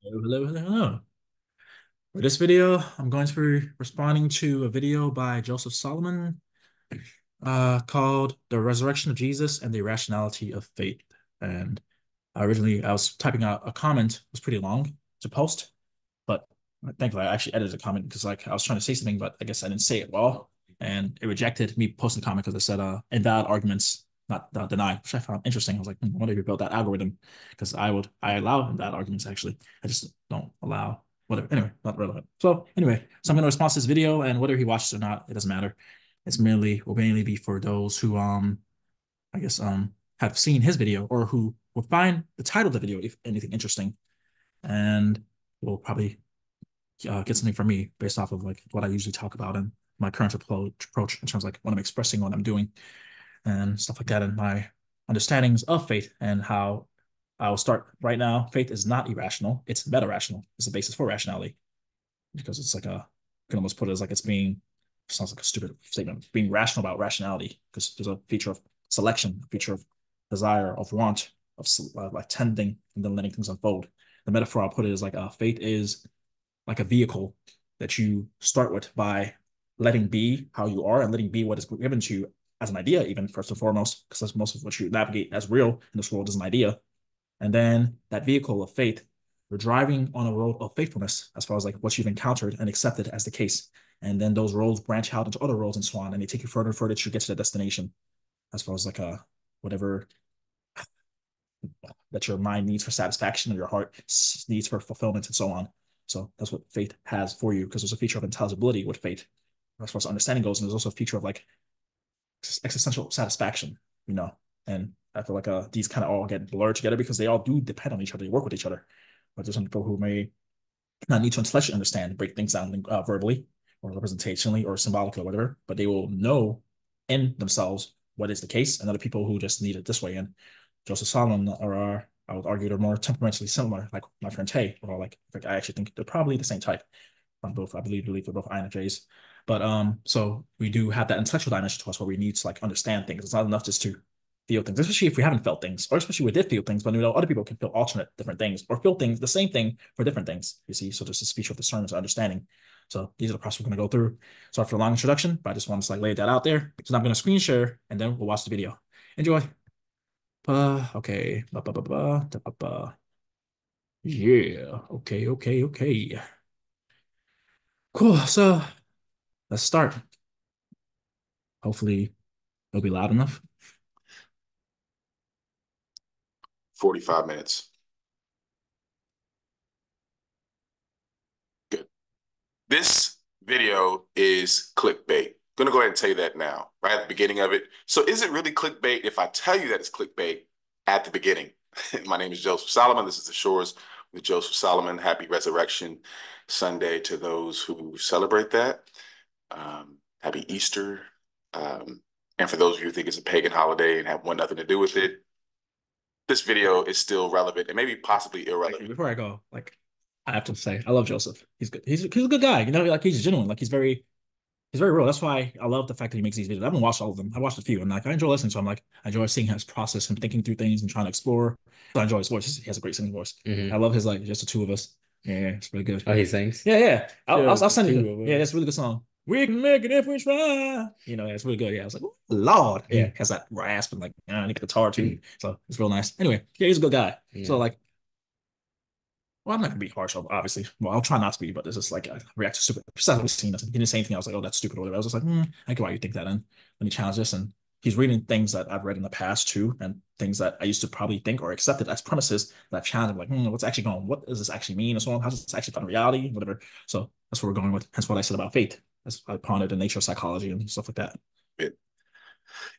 Hello, hello, hello. For this video, I'm going to be responding to a video by Joseph Solomon called The Resurrection of Jesus and the Irrationality of Faith. And originally, I was typing out a comment. It was pretty long to post, but thankfully, I actually edited the comment because I was trying to say something, but I guess I didn't say it well. And it rejected me posting the comment because it said invalid arguments not denied, which I found interesting. I was like, I wonder if you built that algorithm because I allow invalid arguments actually. I just don't allow whatever. Anyway, not relevant. So I'm going to respond to this video, and whether he watches or not, it doesn't matter. Will mainly be for those who I guess have seen his video or who will find the title of the video if anything interesting, and will probably get something from me based off of like what I usually talk about and my current approach in terms of like what I'm expressing, what I'm doing, and stuff like that, and my understandings of faith and how I'll start right now. Faith is not irrational; it's meta rational. It's the basis for rationality because it's like a you can almost put it as like it's being sounds like a stupid statement being rational about rationality because there's a feature of selection, a feature of desire, of want, of like tending and then letting things unfold. The metaphor I'll put it is like faith is like a vehicle that you start with by letting be how you are and letting be what is given to you as an idea, even first and foremost, because that's most of what you navigate as real in this world is an idea. And then that vehicle of faith, you're driving on a road of faithfulness as far as like what you've encountered and accepted as the case. And then those roads branch out into other roads and so on, and they take you further and further to get to the destination as far as like whatever that your mind needs for satisfaction and your heart needs for fulfillment and so on. So that's what faith has for you because there's a feature of intelligibility with faith as far as understanding goes. And there's also a feature of like existential satisfaction, you know. And I feel like these kind of all get blurred together because they all do depend on each other. They work with each other. But there's some people who may not need to intellectually understand, break things down verbally or representationally or symbolically or whatever, but they will know in themselves what is the case. And other people who just need it this way. And Joseph Solomon are I would argue they're more temperamentally similar, like my friend Tay, or like I actually think they're probably the same type. On both, I believe they're both INFJs. But so we do have that intellectual dimension to us where we need to like understand things. It's not enough just to feel things, especially if we haven't felt things, or especially we did feel things, but we know other people can feel alternate different things or feel things, the same thing for different things. You see, so there's this feature of discernment and understanding. So these are the process we're going to go through. Sorry for a long introduction, but I just want to like lay that out there. So now I'm going to screen share and then we'll watch the video. Enjoy. Okay. Yeah. Okay. Okay. Okay. Cool. So let's start. Hopefully it'll be loud enough. 45 minutes. Good. This video is clickbait. I'm gonna go ahead and tell you that now, right at the beginning of it. So is it really clickbait if I tell you that it's clickbait at the beginning? My name is Joseph Solomon. This is The Shores with Joseph Solomon. Happy Resurrection Sunday to those who celebrate that. Happy Easter. And for those of you who think it's a pagan holiday and have nothing to do with it, this video is still relevant and maybe possibly irrelevant. Before I go, like I have to say, I love Joseph. He's good. He's a good guy. You know, like he's genuine. Like he's very real. That's why I love the fact that he makes these videos. I haven't watched all of them. I watched a few, and like I enjoy listening to him. Like I enjoy seeing his process and thinking through things and trying to explore. So I enjoy his voice. He has a great singing voice. I love his like just the two of us. Yeah, it's really good. Oh, he sings? Yeah, yeah. I'll send two you. of Yeah, us. that's a really good song. We can make it if we try. You know, it's really good. Yeah, I was like, "Ooh, Lord. Yeah, has that rasp and like the guitar too. So it's real nice. Anyway, yeah, he's a good guy. So Yeah. like well, I'm not gonna be harsh, obviously. Well, I'll try not to be, but it's just like I react to stupid. Besides, we've seen this. He didn't say anything. I was like, oh, that's stupid or whatever. I was just like, I get why you think that. And let me challenge this. And he's reading things that I've read in the past too, and things that I used to probably think or accepted as premises that I've challenged. I'm like, what's actually going on? What does this actually mean? And so on. How's this actually found reality? Whatever. So that's what we're going with. Hence what I said about fate. That's I pondered the nature of psychology and stuff like that.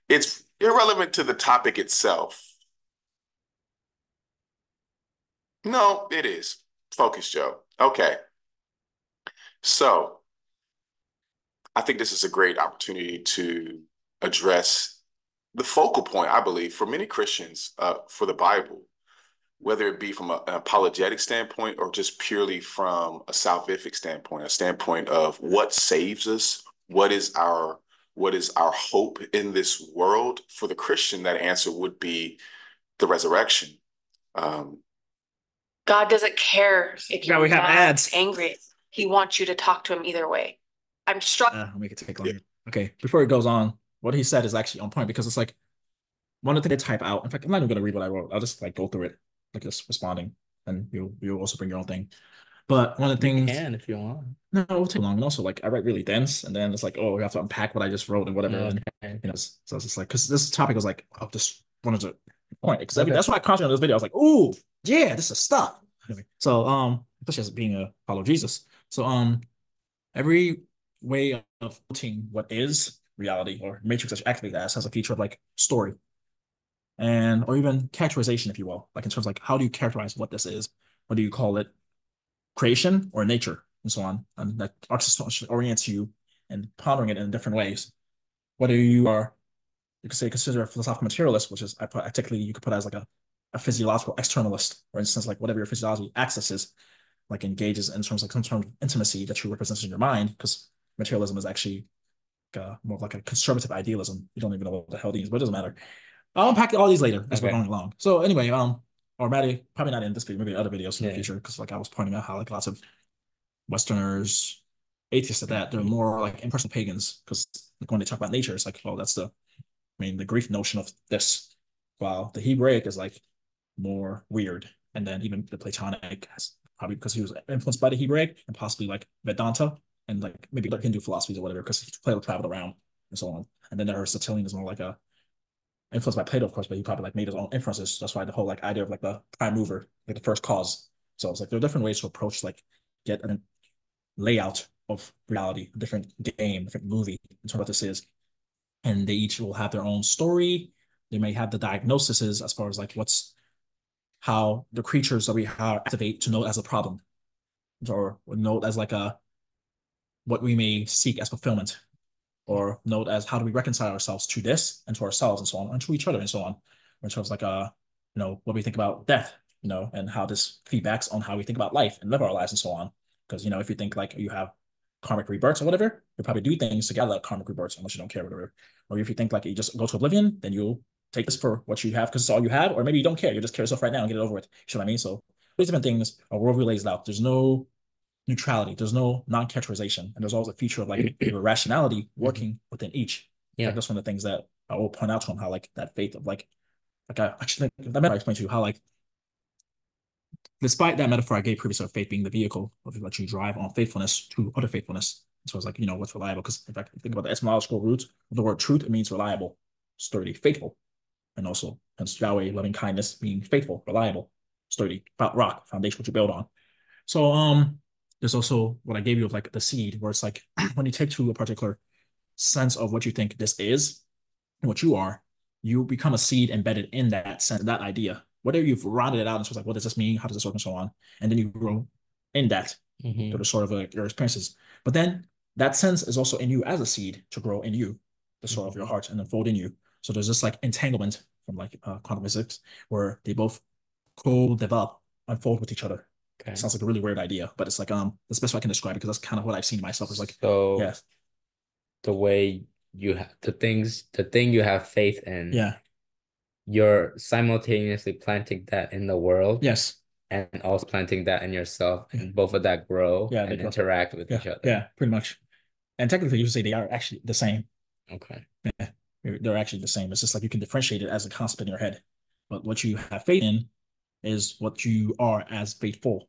It's irrelevant to the topic itself. No, it is. Focus, Joe. Okay. So I think this is a great opportunity to address the focal point, I believe, for many Christians for the Bible, whether it be from an apologetic standpoint or just purely from a salvific standpoint, a standpoint of what saves us, what is our hope in this world. For the Christian, that answer would be the resurrection. Um, God doesn't care if Yeah, you're we have mad, ads. angry. He wants you to talk to him either way. I'm struck. I'll make it take longer. Okay, before it goes on, what he said is actually on point because it's like one of the things I type out. In fact, I'm not even gonna read what I wrote. I'll just like go through it, like just responding, and you'll also bring your own thing. But one of the You things, can if you want. no, it will take long. And also, like I write really dense, and then it's like, oh, we have to unpack what I just wrote and whatever. Okay. And so it's just like because this topic was like, oh, just wanted to point because Okay. that's why I concentrated on this video. I was like, ooh, yeah, this is stuff. Anyway, so especially as being a follower of Jesus. So every way of putting what is reality or matrix that you activate as has a feature of like story and or even characterization, if you will, like in terms of like how do you characterize what this is? What do you call it? Creation or nature, and so on. And that orients you and pondering it in different ways. Whether you are, you could say, consider a philosophical materialist, which is I put technically you could put as like a physiological externalist, for instance, like whatever your physiology accesses, like engages in terms of like some sort of intimacy that you represent in your mind, because materialism is actually more of like a conservative idealism. You don't even know what the hell these, but it doesn't matter. I'll unpack all these later as we're going along. So anyway, or maybe probably not in this video, maybe in other videos in the future, because like I was pointing out how like lots of Westerners, atheists at that, they're more like impersonal pagans, because like when they talk about nature, it's like, well, that's the Greek notion of this, while the Hebraic is like more weird. And then even the Platonic has probably because he was influenced by the Hebraic and possibly like Vedanta and like maybe other Hindu philosophies or whatever, because he traveled around and so on. And then the Aristotelian is more like a influenced by Plato, of course, but he probably like made his own inferences. That's why the whole like idea of like the prime mover, like the first cause. So it's like there are different ways to approach like get a layout of reality, a different game, different movie in terms of what this is. And they each will have their own story. They may have the diagnoses as far as like how the creatures that we have activate to note as a problem or note as like what we may seek as fulfillment or note as how do we reconcile ourselves to this and to ourselves and so on and to each other and so on in terms of like what we think about death, and how this feedbacks on how we think about life and live our lives and so on, because if you think like you have karmic rebirths or whatever, you'll probably do things to get like karmic rebirths unless you don't care whatever. Or if you think like you just go to oblivion, then you'll take this for what you have because it's all you have, or maybe you don't care, you just care yourself right now and get it over with. You know what I mean? So these different things a world lays out. There's no neutrality, there's no non-characterization, and there's always a feature of like your rationality working within each. Yeah, like, that's one of the things that I will point out to him, how like that faith of like I actually that metaphor I explained to you how like despite that metaphor I gave previously of faith being the vehicle of what you drive on faithfulness to other faithfulness. So it's like, what's reliable? Because in fact, if you think about the etymological root of the word truth, it means reliable, sturdy, faithful. And also, hence Yahweh, loving kindness, being faithful, reliable, sturdy, rock, foundation, what you build on. So there's also what I gave you of like the seed, where it's like when you take to a particular sense of what you think this is, and what you are, you become a seed embedded in that sense, that idea. Whether you've rounded it out and so it's like, what does this mean? How does this work and so on? And then you grow in that to the sort of like your experiences. But then that sense is also in you as a seed to grow in you, the soil of your heart, and unfold in you. So there's this like entanglement from like quantum physics where they both co-develop, unfold with each other. Okay. It sounds like a really weird idea, but it's like the best way I can describe it, because that's kind of what I've seen myself. Is like, so yeah, the way you have the thing you have faith in, yeah, you're simultaneously planting that in the world, yes, and also planting that in yourself, and both of that grow and interact with each other. Yeah, pretty much. And technically, you say they are actually the same. Okay. Yeah, they're actually the same. It's just like you can differentiate it as a concept in your head, but what you have faith in is what you are as faithful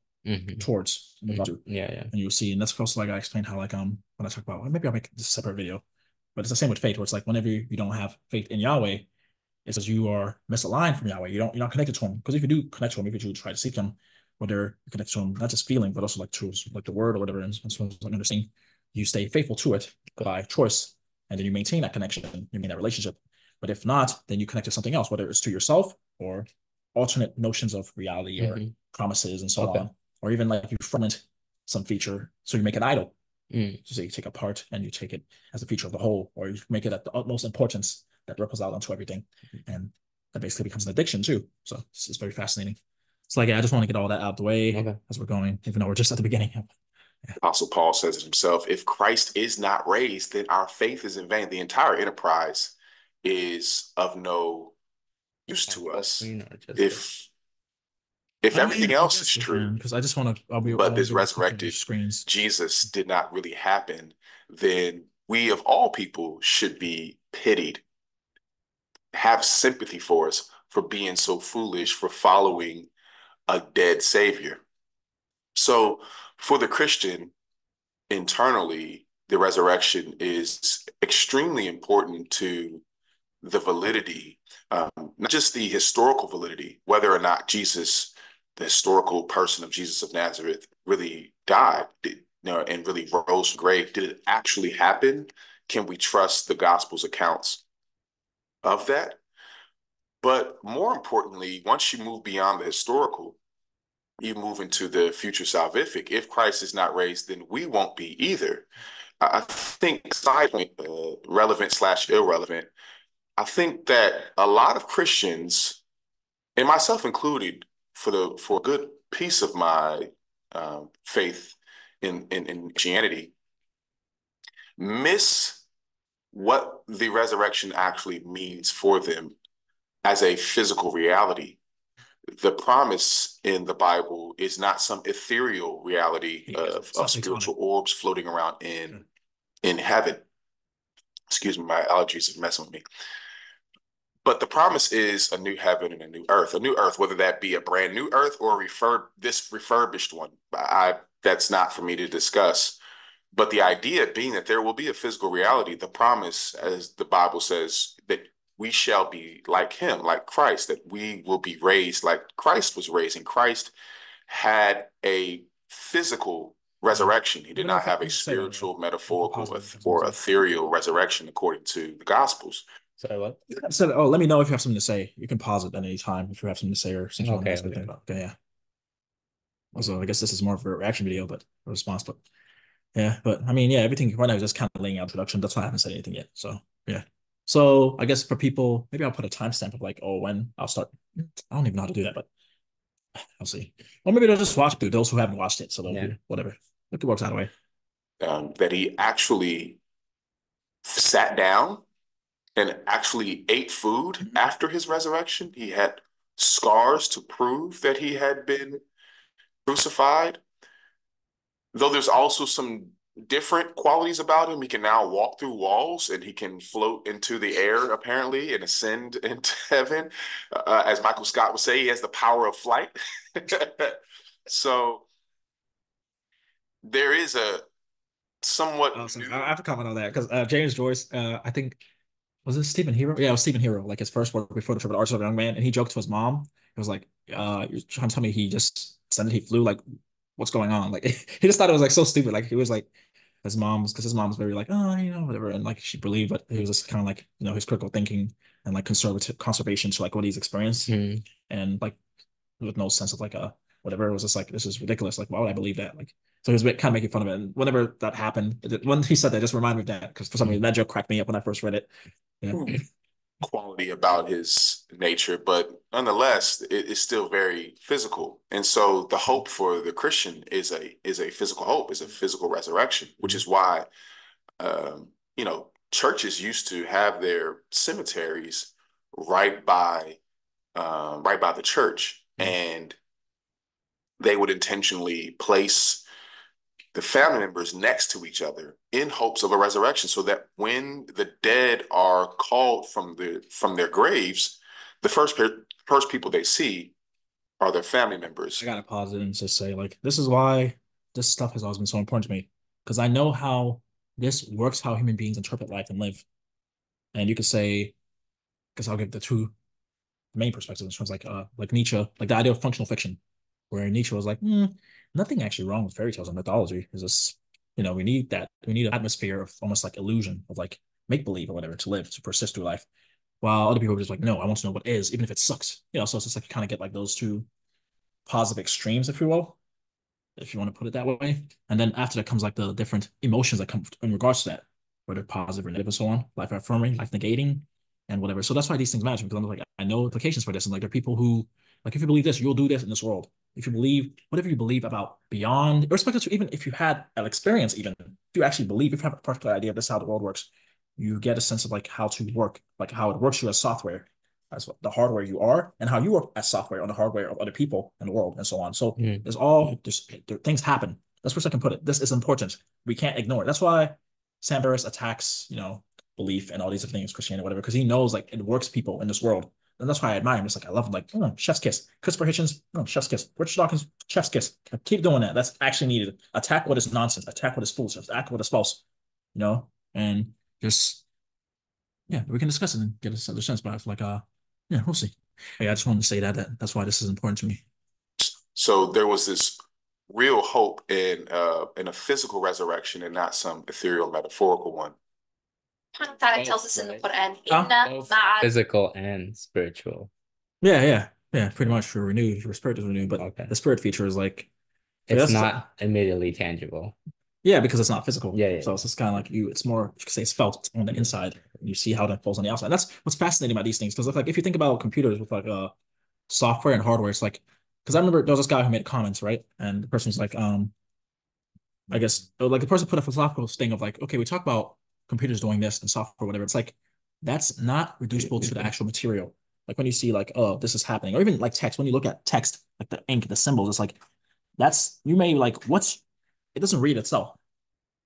towards. Yeah, yeah. And you'll see, and that's also like I explained how like when I talk about, maybe I'll make this a separate video, but it's the same with faith, where it's like whenever you don't have faith in Yahweh, it's as you are misaligned from Yahweh. You're not connected to him, because if you do connect to him, if you do try to seek him, whether you're connected to him not just feeling, but also like through like the word or whatever, and so like understanding, you stay faithful to it by choice, and then you maintain that connection, you maintain that relationship. But if not, then you connect to something else, whether it's to yourself or alternate notions of reality or promises and so on, or even like you fragment some feature, so you make an idol. So you take a part and you take it as a feature of the whole, or you make it at the utmost importance that ripples out onto everything, and that basically becomes an addiction too. So it's very fascinating. It's like, I just want to get all that out of the way as we're going, even though we're just at the beginning. Apostle Paul says it himself: if Christ is not raised, then our faith is in vain. The entire enterprise is of no use to us If everything else is true, because I just want to, but this resurrected screens. Jesus did not really happen, then we of all people should be pitied, have sympathy for us for being so foolish, for following a dead Savior. So for the Christian, internally, the resurrection is extremely important to the validity, not just the historical validity, whether or not Jesus, the historical person of Jesus of Nazareth, really died, and really rose from the grave. Did it actually happen? Can we trust the Gospel's accounts of that? But more importantly, once you move beyond the historical, you move into the future salvific. If Christ is not raised, then we won't be either. I think, side point, relevant/irrelevant, I think that a lot of Christians, and myself included, for a good piece of my faith in Christianity, miss what the resurrection actually means for them as a physical reality. The promise in the Bible is not some ethereal reality of spiritual orbs floating around in heaven. Excuse me, my allergies are messing with me. But the promise is a new heaven and a new earth, whether that be a brand new earth or this refurbished one. That's not for me to discuss. But the idea being that there will be a physical reality, the promise, as the Bible says, that we shall be like him, like Christ, that we will be raised like Christ was raised. And Christ had a physical resurrection. He did not have a spiritual, metaphorical, or ethereal resurrection according to the Gospels. Sorry, what? So, let me know if you have something to say. You can pause it at any time if you have something to say or something. Okay. Okay, yeah. Also, I guess this is more of a reaction video, but a response. But yeah, but I mean, yeah, everything right now is just kind of laying out introduction. That's why I haven't said anything yet. So yeah. So I guess for people, maybe I'll put a timestamp of like, when I'll start. I don't even know how to do that, but I'll see. Or maybe they'll just watch it, those who haven't watched it. So they'll do whatever. It works that way. That he actually sat down and actually ate food after his resurrection. He had scars to prove that he had been crucified. Though there's also some different qualities about him. He can now walk through walls and he can float into the air, apparently, and ascend into heaven. As Michael Scott would say, he has the power of flight. So there is a somewhat... I have to comment on that because James Joyce, I think, was it Stephen Hero? Yeah, it was Stephen Hero, like his first work before the Triple Arts of a Young Man, and he joked to his mom. It was like, you're trying to tell me he just descended, he flew, like, what's going on? Like, he just thought it was like so stupid. Like, he was like, his mom's very like, whatever, and like she believed, but he was just kind of like, his critical thinking and like conservation to like what he's experienced, and like with no sense of like whatever. It was just like, this is ridiculous. Like, why would I believe that? Like, so he was kind of making fun of it. And whenever that happened, when he said that, just reminded me of that because for some reason that joke cracked me up when I first read it. Yeah. Quality about his nature, but nonetheless, it is still very physical. And so the hope for the Christian is a physical hope, is a physical resurrection, which is why churches used to have their cemeteries right by the church, and they would intentionally place the family members next to each other in hopes of a resurrection, so that when the dead are called from their graves, the first people they see are their family members. I gotta pause it and just say, like, this is why this stuff has always been so important to me, because I know how this works, how human beings interpret life and live. And you could say, because I'll give the two main perspectives in terms like Nietzsche, like the idea of functional fiction, where Nietzsche was like, nothing actually wrong with fairy tales and mythology. It's just, we need that. We need an atmosphere of almost like illusion, of like make-believe or whatever, to live, to persist through life. While other people are just like, no, I want to know what is, even if it sucks. So it's just like you kind of get like those two positive extremes, if you will, if you want to put it that way. And then after that comes like the different emotions that come in regards to that, whether positive or negative and so on, life affirming, life negating, and whatever. So that's why these things matter, because I'm like, I know implications for this. And like, there are people who, like, if you believe this, you'll do this in this world. If you believe whatever you believe about beyond, irrespective to even if you had an experience, even if you actually believe, if you have a particular idea of this, how the world works, you get a sense of like how to work, like how it works you as software. as the hardware you are, and how you are as software on the hardware of other people in the world, and so on. So things happen. That's where I can put it. This is important. We can't ignore it. That's why Sam Harris attacks, belief and all these things, Christianity, whatever, because he knows like it works people in this world. And that's why I admire him. It's like I love him, like, chef's kiss. Christopher Hitchens, chef's kiss. Richard Dawkins, chef's kiss. Keep doing that. That's actually needed. Attack what is nonsense. Attack what is foolishness. Attack what is false. And just we can discuss it and get a other sense. But I feel like we'll see. I just wanted to say that's why this is important to me. So there was this real hope in a physical resurrection and not some ethereal metaphorical one. Physical and spiritual. Yeah, pretty much. You're renewed, your spirit is renewed, but the spirit feature is like it's not immediately tangible. Yeah, because it's not physical. Yeah. So it's just kind of like it's more, you could say, it's felt on the inside. You see how that falls on the outside. That's what's fascinating about these things. Because like if you think about computers with like software and hardware, it's like, because I remember there was this guy who made comments, right? And the person was like, I guess like the person put a philosophical thing of like, okay, we talk about computers doing this and software, whatever. It's like that's not reducible to the actual material. Like when you see like, oh, this is happening, or even like text. When you look at text, like the ink, the symbols, it's like you may like it doesn't read itself.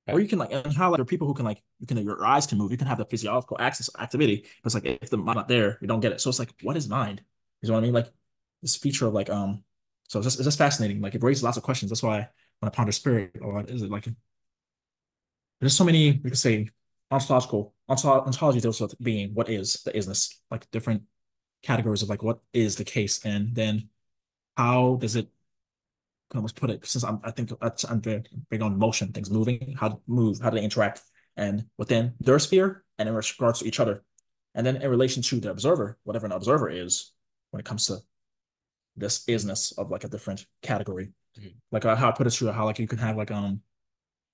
Right. Or you can like, and how like there are people who can like, your eyes can move. You can have the physiological axis activity. But it's like if the mind not there, you don't get it. So it's like, what is mind? You know what I mean? Like this feature of like so it's just fascinating. Like it raises lots of questions. That's why when I ponder spirit, or what is it like? There's so many, we could say, ontology deals with being, what is the isness, like different categories of like what is the case, and then how does it almost put it, since I think I'm very big on motion, things moving, how to move, how do they interact, and within their sphere and in regards to each other, and then in relation to the observer, whatever an observer is when it comes to this isness of like a different category. Like how I put it to how like you can have like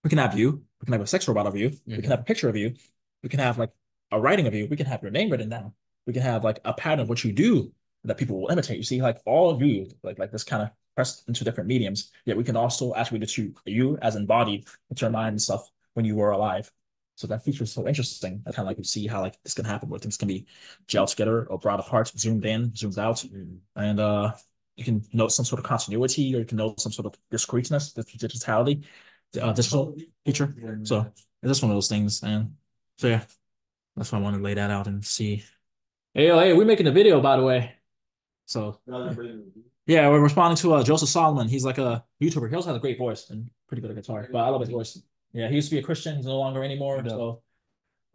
we can have you, we can have a sex robot of you, we can have a picture of you, we can have like a writing of you, we can have your name written down, we can have like a pattern of what you do that people will imitate. You see, like all of you, like this kind of pressed into different mediums. Yet we can also attribute it to you as embodied with your mind and stuff when you were alive. So that feature is so interesting. I kind of like you see how like this can happen, where things can be gelled together or brought apart, zoomed in, zoomed out, and you can note some sort of continuity, or you can note some sort of discreteness, digitality, digital feature. So it's just one of those things, and so yeah, that's why I want to lay that out and see. Hey, we're making a video, by the way. So yeah, we're responding to Joseph Solomon. He's like a YouTuber. He also has a great voice and pretty good at guitar, but I love his voice. Yeah, he used to be a Christian. He's no longer anymore. No. So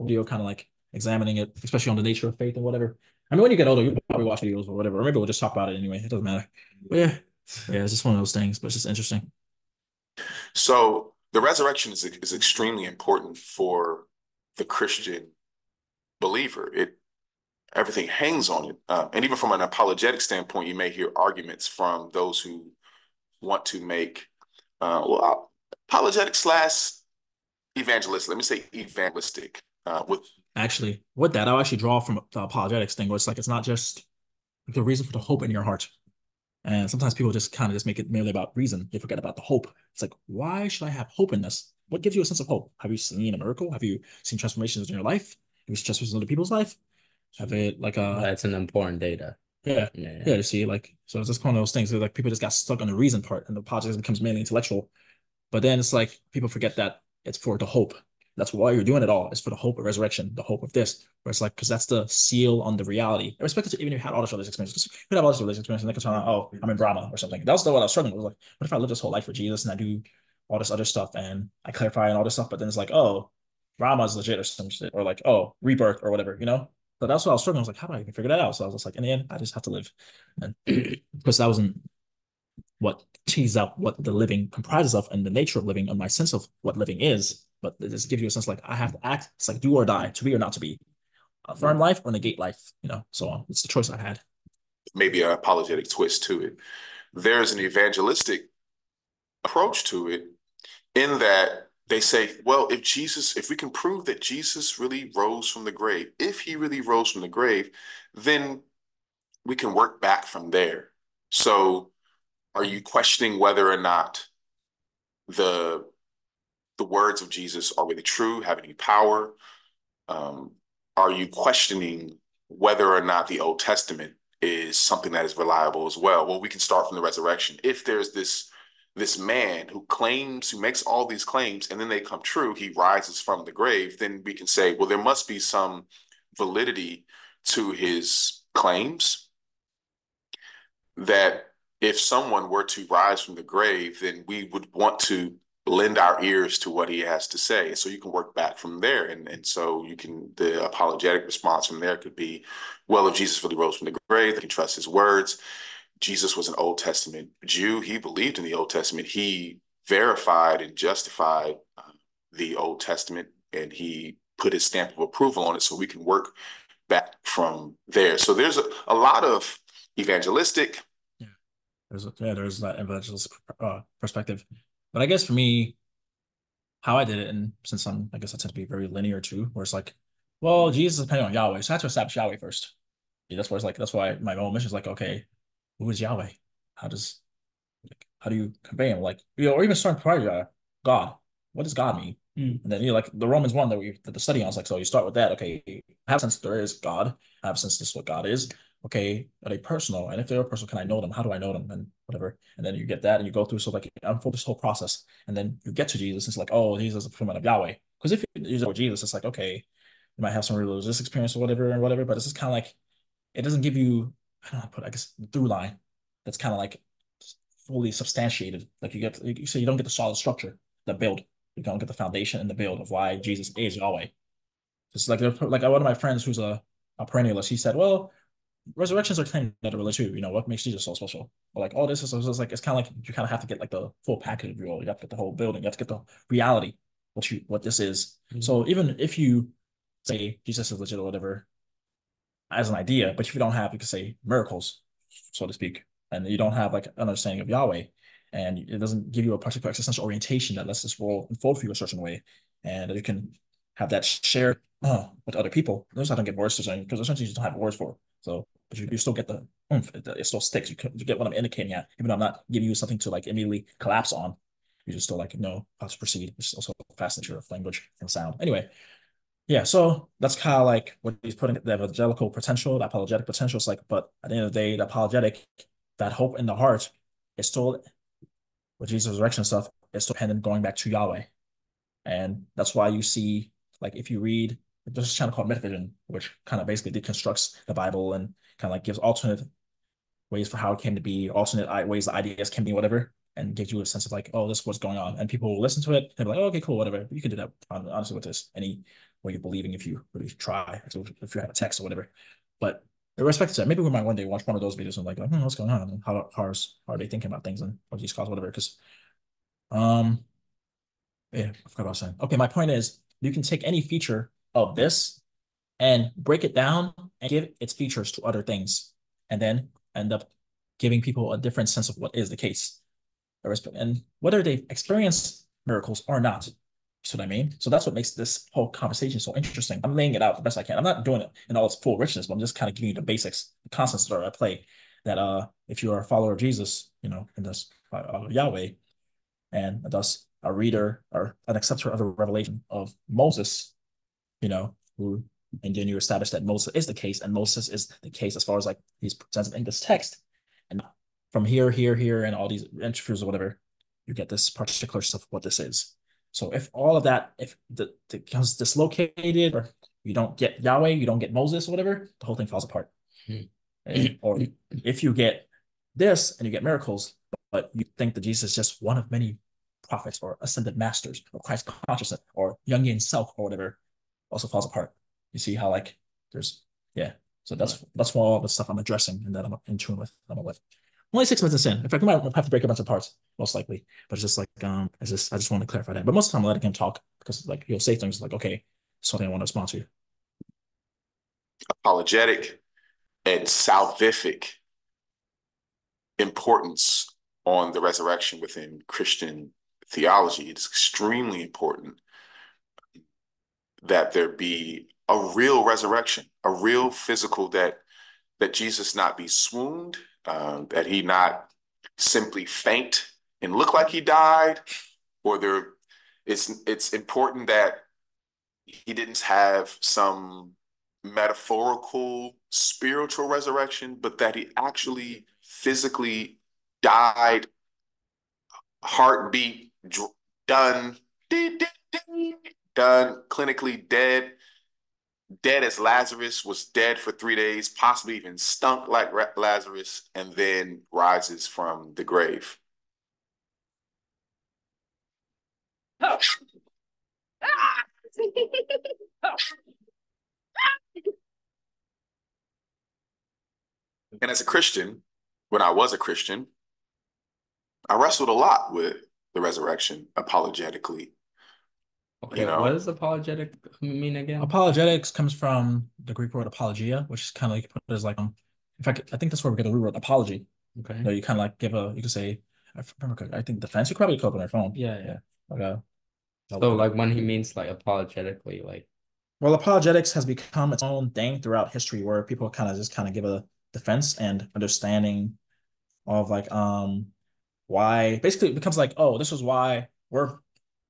video kind of like examining it, especially on the nature of faith and whatever. I mean, when you get older, you probably watch videos or whatever, or maybe we'll just talk about it anyway. It doesn't matter. But yeah, it's just one of those things, but it's just interesting. So the resurrection is extremely important for the Christian believer. Everything hangs on it. And even from an apologetic standpoint, you may hear arguments from those who want to make, apologetic / evangelist. Let me say evangelistic. Actually, with that, I'll actually draw from the apologetics thing, where it's like, it's not just the reason for the hope in your heart. And sometimes people just kind of just make it merely about reason. They forget about the hope. It's like, why should I have hope in this? What gives you a sense of hope? Have you seen a miracle? Have you seen transformations in your life? Have you seen transformations in other people's life? Have it like that's an important data. Yeah. You see, like, so it's just one of those things where like people just got stuck on the reason part, and the apologetics becomes mainly intellectual. But then it's like people forget that it's for the hope. That's why you're doing it all. It's for the hope of resurrection, the hope of this. Where it's like, because that's the seal on the reality. Irrespective to even if you had all this religious experiences, you could have all this religious experience, and they could turn out, oh, I'm in Brahma or something. That was what I was struggling with. Like, what if I live this whole life for Jesus and I do all this other stuff and I clarify and all this stuff, but then it's like, oh, Brahma is legit or some shit, or like, oh, rebirth or whatever, So that's what I was struggling. I was like, how do I even figure that out? So I was just like, in the end, I just have to live. And because that wasn't what teased out what the living comprises of and the nature of living and my sense of what living is. But it just gives you a sense like I have to act. It's like do or die, to be or not to be. A firm life or negate life, so on. It's the choice I had. Maybe an apologetic twist to it. There's an evangelistic approach to it in that they say, well, if we can prove that Jesus really rose from the grave, if he really rose from the grave, then we can work back from there. So are you questioning whether or not the words of Jesus are really true, have any power? Are you questioning whether or not the Old Testament is something that is reliable as well. Well, we can start from the resurrection. If there's this man who makes all these claims, and then they come true, he rises from the grave, then we can say, well, there must be some validity to his claims, that if someone were to rise from the grave, then we would want to lend our ears to what he has to say. So you can work back from there. And so the apologetic response from there could be, well, if Jesus really rose from the grave, they can trust his words. Jesus was an Old Testament Jew. He believed in the Old Testament. He verified and justified the Old Testament, and he put his stamp of approval on it. So we can work back from there. So there's a lot of evangelistic. There's that evangelist perspective. But I guess for me, how I did it, and since I guess I tend to be very linear too, where it's like, well, Jesus is depending on Yahweh, so I have to establish Yahweh first. Yeah, that's why my whole mission is like, okay, who is Yahweh? How do you convey him? Like, or even starting prior to God. What does God mean? And then like the Romans 1 that we did the study on, it's like, so you start with that. Okay, I have a sense there is God. I have a sense this is what God is. Okay, are they personal? And if they're personal, can I know them? How do I know them? And whatever. And then you get that and you go through, so like unfold this whole process. And then you get to Jesus. It's like, oh, Jesus is a fulfillment of Yahweh. Because if you use Jesus, it's like, okay, you might have some religious experience or whatever, but it's just kind of like, it doesn't give you, I don't know how to put it, I guess, the through line that's kind of like fully substantiated. Like you don't get the solid structure, the build. You don't get the foundation and the build of why Jesus is Yahweh. It's like one of my friends who's a perennialist. He said, well, resurrections are kind of religion too. What makes Jesus so special? Or like, oh, this is like, it's kind of like you kind of have to get like the full package of you have to get the whole building. You have to get the reality, what this is. So even if you say Jesus is legit or whatever as an idea, but if you don't have, you could say miracles, so to speak, and you don't have like an understanding of Yahweh, and it doesn't give you a particular existential orientation that lets this world unfold for you a certain way, and you can have that shared with other people. Those I don't get words to say because essentially you don't have words for it. So, but you still get the oomph. It still sticks. You get what I'm indicating at, even though I'm not giving you something to like immediately collapse on. You just still like know how to proceed, which is also a fast nature of language and sound. Anyway, yeah, so that's kind of like what he's putting, the evangelical potential, the apologetic potential. It's like, but at the end of the day, the apologetic, that hope in the heart is still, with Jesus' resurrection stuff, is still dependent going back to Yahweh. And that's why you see, like, if you read, there's this channel called Mythvision, which kind of basically deconstructs the Bible and kind of like gives alternate ways for how it came to be, alternate ways the ideas can be, whatever, and gives you a sense of like, oh, this is what's going on. And people will listen to it and be like, oh, okay, cool, whatever. You can do that, honestly, with this, any way you're believing if you really try, if you have a text or whatever. But irrespective of that, maybe we might one day watch one of those videos and like, what's going on? And how are they thinking about things and what these cause, whatever. Because, yeah, I forgot what I was saying. Okay, my point is, you can take any feature of this and break it down and give its features to other things, and then end up giving people a different sense of what is the case. And whether they experience miracles or not. See what I mean? So that's what makes this whole conversation so interesting. I'm laying it out the best I can. I'm not doing it in all its full richness, but I'm just kind of giving you the basics, the constants that are at play. That if you are a follower of Jesus, and thus Yahweh, and thus a reader or an acceptor of the revelation of Moses, who, and then you establish that Moses is the case, and Moses is the case as far as like he's presented in this text. And from here, and all these interviews or whatever, you get this particular stuff of what this is. So if all of that, if it becomes dislocated, or you don't get Yahweh, you don't get Moses or whatever, the whole thing falls apart. Or if you get this and you get miracles, but you think that Jesus is just one of many prophets or ascended masters or Christ consciousness or Jungian self or whatever, also falls apart. You see how like there's, yeah. So that's all the stuff I'm addressing and that I'm in tune with. I'm with. Only 6 minutes in. In fact, I might have to break a bunch of parts, most likely. But it's just like, I just want to clarify that. But most of the time, I'm letting him talk because like he'll say things like, okay, something I want to respond to. Apologetic and salvific importance on the resurrection within Christian theology. It's extremely important that there be a real resurrection, a real physical, that Jesus not be swooned, that he not simply faint and look like he died, or it's important that he didn't have some metaphorical spiritual resurrection, but that he actually physically died, heartbeat done, done, clinically dead, dead as Lazarus was dead for 3 days, possibly even stunk like Lazarus, and then rises from the grave. And as a Christian, when I was a Christian, I wrestled a lot with the resurrection apologetically. Okay, you know? What does apologetic mean again? Apologetics comes from the Greek word apologia, which is kind of like put as like in fact, I think that's where we get the root word apology. Okay. You know, you kind of like give you can say, I remember, I think defense. You probably call it on your phone. Yeah. Okay. So like when he means like apologetically, like. Well, apologetics has become its own thing throughout history, where people kind of give a defense and understanding of like why basically it becomes like, oh, this is why we're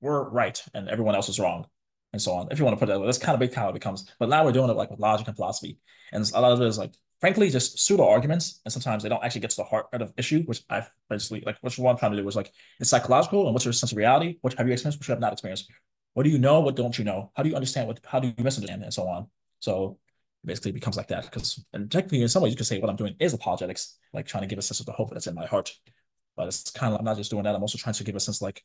right and everyone else is wrong, and so on. If you want to put it that way, that's kind of big how it becomes. But now we're doing it like with logic and philosophy, and a lot of it is like, frankly, just pseudo arguments, and sometimes they don't actually get to the heart of the issue, which I basically like. Which one I'm trying to do was like, it's psychological, and what's your sense of reality? What have you experienced? What you have not experienced? What do you know? What don't you know? How do you understand? How do you misunderstand? And so on. So basically, it becomes like that because, and technically, in some ways, you could say what I'm doing is apologetics, like trying to give a sense of the hope that's in my heart. But it's kind of, I'm not just doing that. I'm also trying to give a sense, like,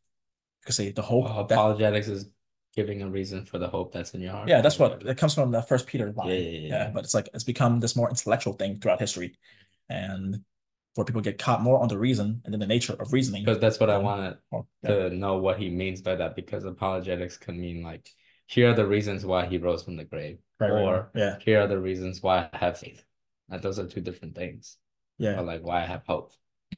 you could say the hope. Apologetics is giving a reason for the hope that's in your heart. Yeah, that's what it comes from, the First Peter line. Yeah. But it's like it's become this more intellectual thing throughout history, and where people get caught more on the reason and then the nature of reasoning. Because that's what I wanted to know what he means by that. Because apologetics can mean like, here are the reasons why he rose from the grave, or here are the reasons why I have faith. Like, those are two different things. Yeah. Or like why I have hope.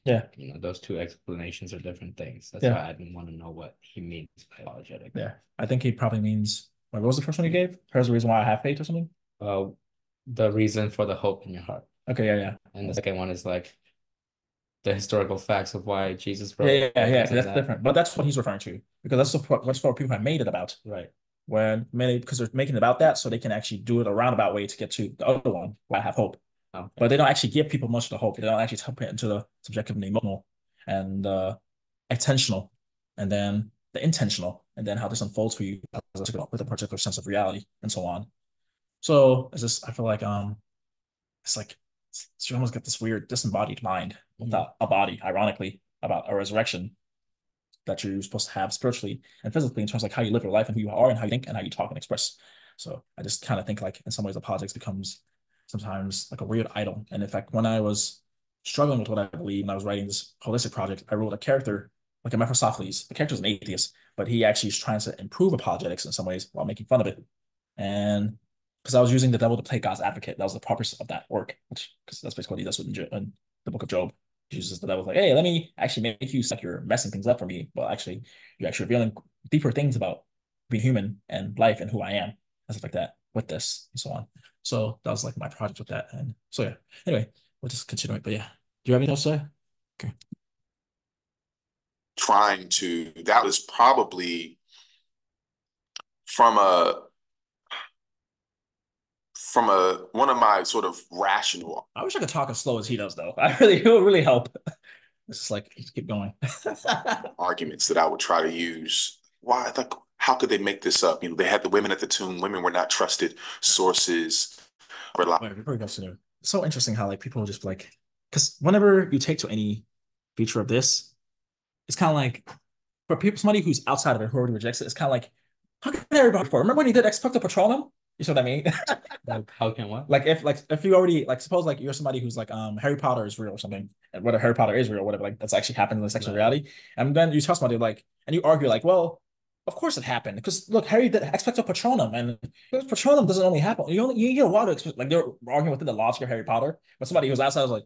Yeah. You know, those two explanations are different things. That's why I didn't want to know what he means by apologetic. Yeah. I think he probably means, what was the first one he gave? Here's the reason why I have faith or something? The reason for the hope in your heart. Okay, yeah. And the second one is like the historical facts of why Jesus wrote. Yeah. That's different. But that's what he's referring to. Because that's what people have made it about. Right. When many, because they're making it about that, so they can actually do it a roundabout way to get to the other one, where I have hope. Okay. But they don't actually give people much of the hope. They don't actually tap into the subjective and emotional and attentional, and then the intentional, and then how this unfolds for you with a particular sense of reality and so on. So it's just, I feel like it's like you almost get this weird disembodied mind without a body, ironically, about a resurrection that you're supposed to have spiritually and physically in terms of like how you live your life and who you are and how you think and how you talk and express. So I just kind of think like in some ways apologetics becomes sometimes like a weird idol. And in fact, when I was struggling with what I believe and I was writing this holistic project, I wrote a character like a Mephistopheles. The character is an atheist, but he actually is trying to improve apologetics in some ways while making fun of it. And because I was using the devil to play God's advocate, that was the purpose of that work, which because that's basically what he does in the book of Job. He uses the devil like, hey, let me actually make you like you're messing things up for me. But actually, you're actually revealing deeper things about being human and life and who I am and stuff like that with this and so on. So that was like my project with that. And so yeah, anyway, we'll just continue it. But yeah, do you have anything else to say? Okay. That was probably from one of my sort of rational. I wish I could talk as slow as he does, though. It would really help. It's just like, just keep going. Arguments that I would try to use. Why? Like, how could they make this up? You know, they had the women at the tomb. Women were not trusted sources. It's so interesting how like people just like, because whenever you take to any feature of this, it's kind of like for people, somebody who's outside of it who already rejects it, it's kind of like, how can everybody for? Remember when he did Expecto Patronum? You see what I mean? Like, how can what? Like if you already like suppose like you're somebody who's like Harry Potter is real or something, and whether Harry Potter is real or whatever, like that's actually happened in the sexual reality, and then you tell somebody like, and you argue like, well, of course it happened because look, Harry did Expecto Patronum, and Patronum doesn't only happen. You get a lot of like they're arguing within the logic of Harry Potter, but somebody who's outside was like,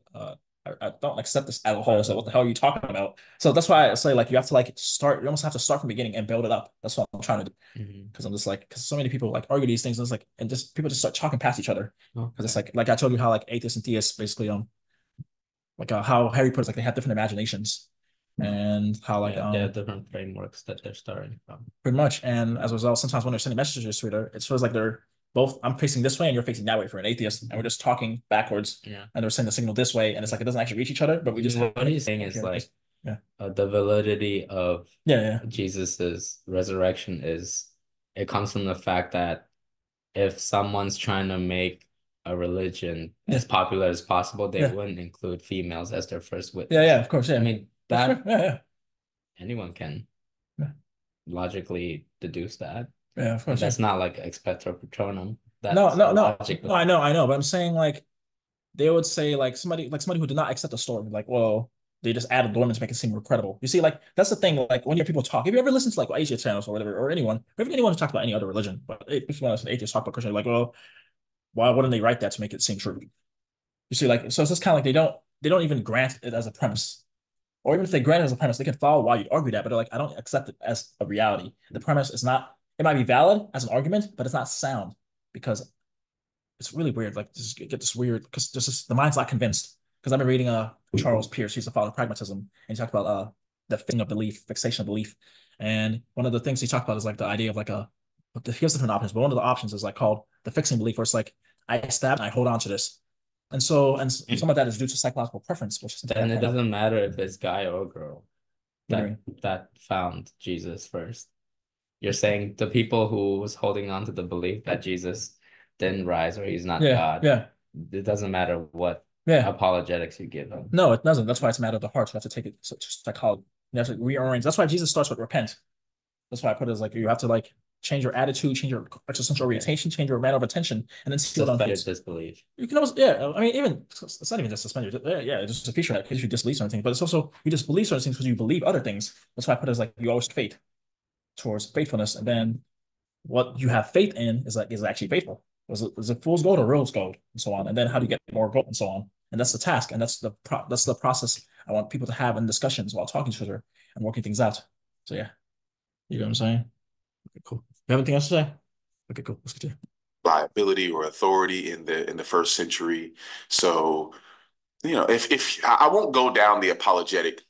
I don't accept this at all. So what the hell are you talking about? So that's why I say like you have to like start. You almost have to start from the beginning and build it up. That's what I'm trying to do. Because I'm just like because so many people like argue these things and it's like and just people just start talking past each other. Because it's like I told you how like atheists and theists basically like how Harry puts like they have different imaginations and how like they have different frameworks that they're starting from. Pretty much. And as a result, sometimes when they're sending messages to Twitter, it feels like they're both, I'm facing this way and you're facing that way for an atheist, and we're just talking backwards. Yeah. And they're sending the signal this way, and it's like it doesn't actually reach each other, but we just what he's saying is like yeah. The validity of yeah. Jesus's resurrection is, it comes from the fact that if someone's trying to make a religion as popular as possible, they wouldn't include females as their first witness. Yeah, of course, yeah. I mean, that yeah. anyone can logically deduce that. Yeah, of course. That's not like expecto patronum. That's no, I know, but I'm saying like they would say like somebody who did not accept the story, like, well, they just added Dorman to make it seem more credible. You see, like that's the thing. Like when you hear people talk, if you ever listen to like Asia channels or whatever, or anyone who talk about any other religion, but if you want to atheists talk about Christianity, like, well, why wouldn't they write that to make it seem true? You see, like, so it's just kind of like they don't even grant it as a premise, or even if they grant it as a premise, they can follow why you argue that, but they're like, I don't accept it as a reality. The premise is not. It might be valid as an argument, but it's not sound because it's really weird. Like, just get this weird because the mind's not convinced. Because I've been reading Charles Peirce, he's the father of pragmatism, and he talked about the fixing of belief, fixation of belief. And one of the things he talked about is like the idea of like he has different options, but one of the options is like called the fixing belief, where it's like I stab and I hold on to this. And some of that is due to psychological preference, which is and it doesn't matter if it's guy or girl that found Jesus first. You're saying the people who was holding on to the belief that Jesus didn't rise or he's not God. Yeah. It doesn't matter what apologetics you give them. No, it doesn't. That's why it's a matter of the heart. You have to take it to psychology. You have to rearrange. That's why Jesus starts with repent. That's why I put it as like you have to like change your attitude, change your existential orientation, change your manner of attention, and then see what unfolds. Disbelief. You can always, I mean, even it's not even just suspend your, it's just a feature that because you disbelieve certain things, but it's also you disbelieve certain things because you believe other things. That's why I put it as like you always faith towards faithfulness, and then what you have faith in is actually faithful. Is it fool's gold or rose gold, and so on, and then how do you get more gold, and so on. And that's the task, and that's the process I want people to have in discussions while talking to each other and working things out. So yeah, you know what I'm saying? Okay, cool. You have anything else to say? Okay, cool. Let's continue. Liability or authority in the first century. So, if I won't go down the apologetic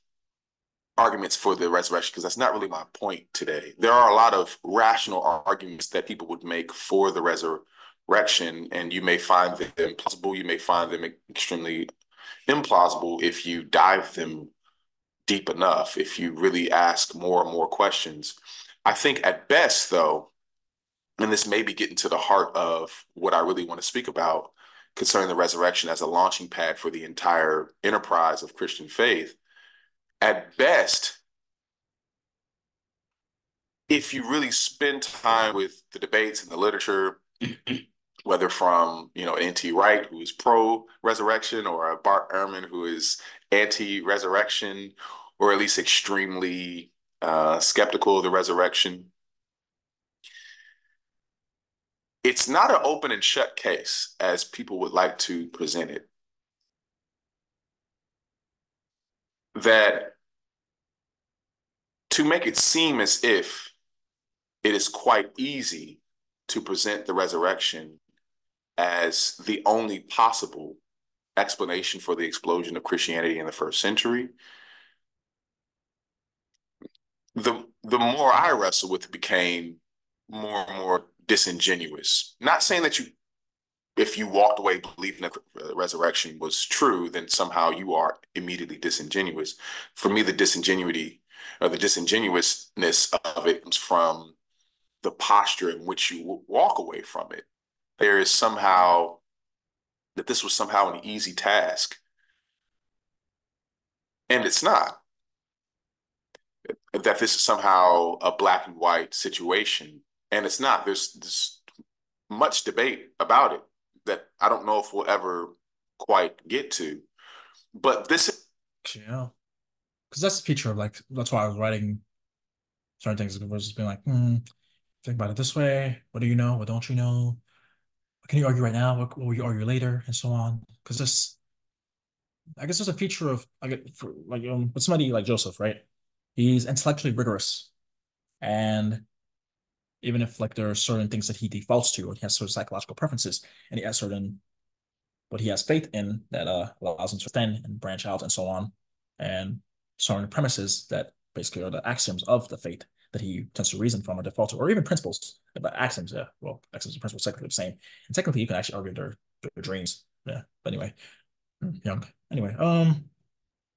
arguments for the resurrection because that's not really my point today. There are a lot of rational arguments that people would make for the resurrection, and you may find them plausible. You may find them extremely implausible if you dive them deep enough, if you really ask more and more questions. I think at best, though, and this may be getting to the heart of what I really want to speak about concerning the resurrection as a launching pad for the entire enterprise of Christian faith, at best, if you really spend time with the debates and the literature, whether from N.T. Wright, who is pro-resurrection, or a Bart Ehrman, who is anti-resurrection, or at least extremely skeptical of the resurrection, it's not an open and shut case as people would like to present it. That to make it seem as if it is quite easy to present the resurrection as the only possible explanation for the explosion of Christianity in the first century, the more I wrestled with it became more and more disingenuous. Not saying that if you walked away believing that the resurrection was true, then somehow you are immediately disingenuous. For me, the disingenuity or the disingenuousness of it comes from the posture in which you walk away from it. There is somehow that this was somehow an easy task. And it's not. That this is somehow a black and white situation. And it's not. There's much debate about it that I don't know if we'll ever quite get to. But this, yeah, because that's the feature of like, that's why I was writing certain things versus being like, think about it this way. What do you know? What don't you know? What can you argue right now? What will you argue later? And so on. Because this, I guess there's a feature of with somebody like Joseph, right? He's intellectually rigorous. And even if like there are certain things that he defaults to, or he has certain psychological preferences, and he has what he has faith in that allows him to extend and branch out and so on, and certain premises that basically are the axioms of the faith that he tends to reason from or default to, or even principles, but axioms. Yeah, well, axioms and principles are technically the same, and technically you can actually argue their dreams. Yeah, but anyway, Young. Anyway,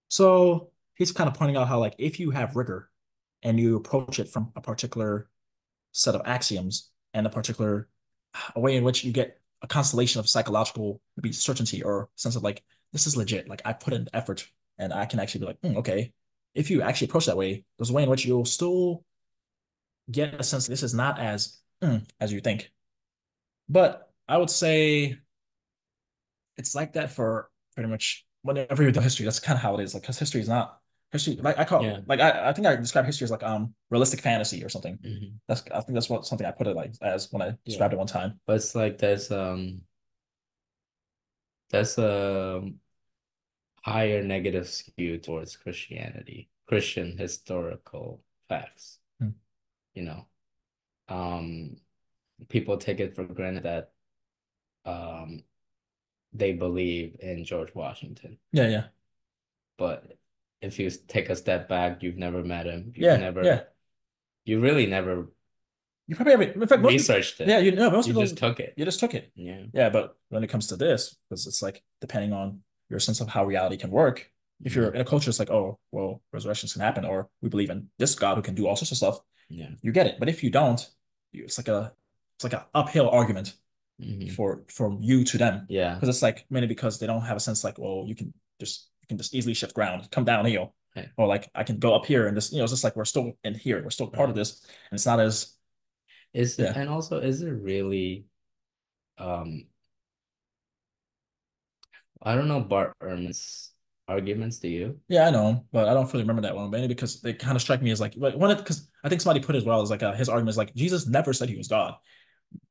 so he's kind of pointing out how like if you have rigor and you approach it from a particular set of axioms and a particular way in which you get a constellation of psychological maybe certainty or sense of like this is legit, like I put in effort and I can actually be like, okay. If you actually approach that way, there's a way in which you'll still get a sense this is not as you think. But I would say it's like that for pretty much whenever you do history. That's kind of how it is. Like, because history is not history. Like I call like I think I describe history as like realistic fantasy or something. I think that's what something I put it like as when I described it one time. But it's like there's higher negative skew towards Christianity, Christian historical facts. You know, people take it for granted that they believe in George Washington. Yeah. But if you take a step back, you've never met him. You really never. You probably haven't, in fact, researched it. Yeah, you know, most you people just took it. You just took it. Yeah. But when it comes to this, because it's like depending on your sense of how reality can work. If you're in a culture, it's like, oh, well, resurrections can happen, or we believe in this God who can do all sorts of stuff. Yeah, you get it. But if you don't, it's like an uphill argument from you to them. Yeah, because it's like mainly because they don't have a sense like, well, you can just easily shift ground, come downhill, or like I can go up here and this, it's just like we're still in here, we're still part of this, and it's not as. Is it, and also is it really I don't know Bart Ehrman's arguments, do you? Yeah, I know him, but I don't fully remember that one, mainly because they kind of strike me as like one because I think somebody put it as well as like his argument is like Jesus never said he was God,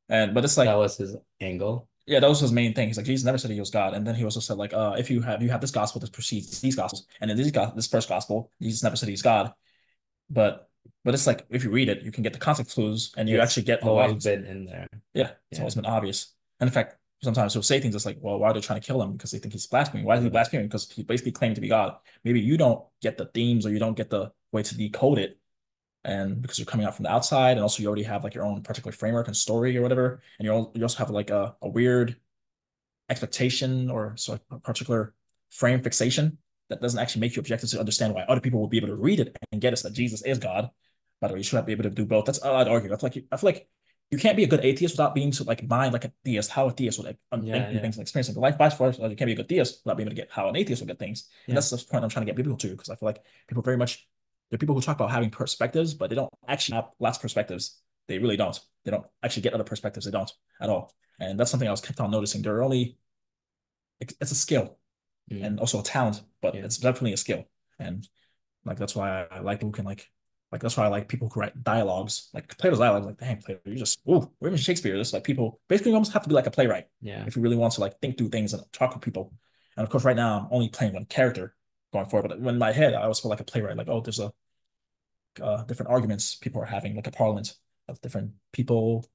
but it's like that was his angle. Yeah, that was his main thing. He's like, Jesus never said he was God. And then he also said, like, if you have this gospel that precedes these gospels, and in this first gospel, Jesus never said he's God. But it's like if you read it, you can get the context clues and you actually get always been in there. Yeah, it's always been obvious. And in fact, sometimes he'll say things that's like, well, why are they trying to kill him? Because they think he's blaspheming. Why is he blaspheming? Because he basically claimed to be God. Maybe you don't get the themes or you don't get the way to decode it. And because you're coming out from the outside, and also you already have like your own particular framework and story or whatever, and you also have like a weird expectation or sort of a particular frame fixation that doesn't actually make you objective to understand why other people will be able to read it and get us that Jesus is God. By the way, you should not be able to do both. That's I'd argue. I feel like you can't be a good atheist without being to like mind like a theist, how a theist would like think things and experiencing life. Vice versa, you can't be a good theist without being able to get how an atheist would get things. And that's the point I'm trying to get people to, because I feel like people very much there are people who talk about having perspectives, but they don't actually have lots of perspectives. They really don't. They don't actually get other perspectives. They don't at all. And that's something I was kept on noticing. It's a skill and also a talent, but it's definitely a skill. And like that's why I like who can that's why I like people who write dialogues, like Plato's dialogues. Like, dang, Plato, you just or even Shakespeare. Just like people basically almost have to be like a playwright. Yeah. If you really want to like think through things and talk with people. And of course, right now I'm only playing one character going forward. But in my head, I always feel like a playwright. Like, oh, there's a different arguments people are having, like a parliament of different people,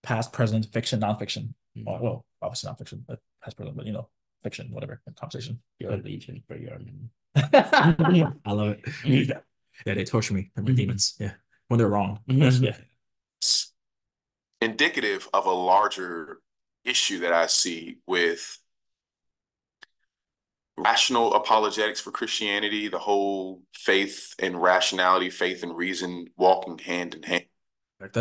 past, present, fiction, nonfiction. Well, obviously nonfiction, but past, present, but fiction, whatever, conversation. Your legion for your army. I love it. Yeah, they torture me. They're my demons. Yeah, when they're wrong. Yeah. Indicative of a larger issue that I see with rational apologetics for Christianity, the whole faith and rationality, faith and reason walking hand in hand. I think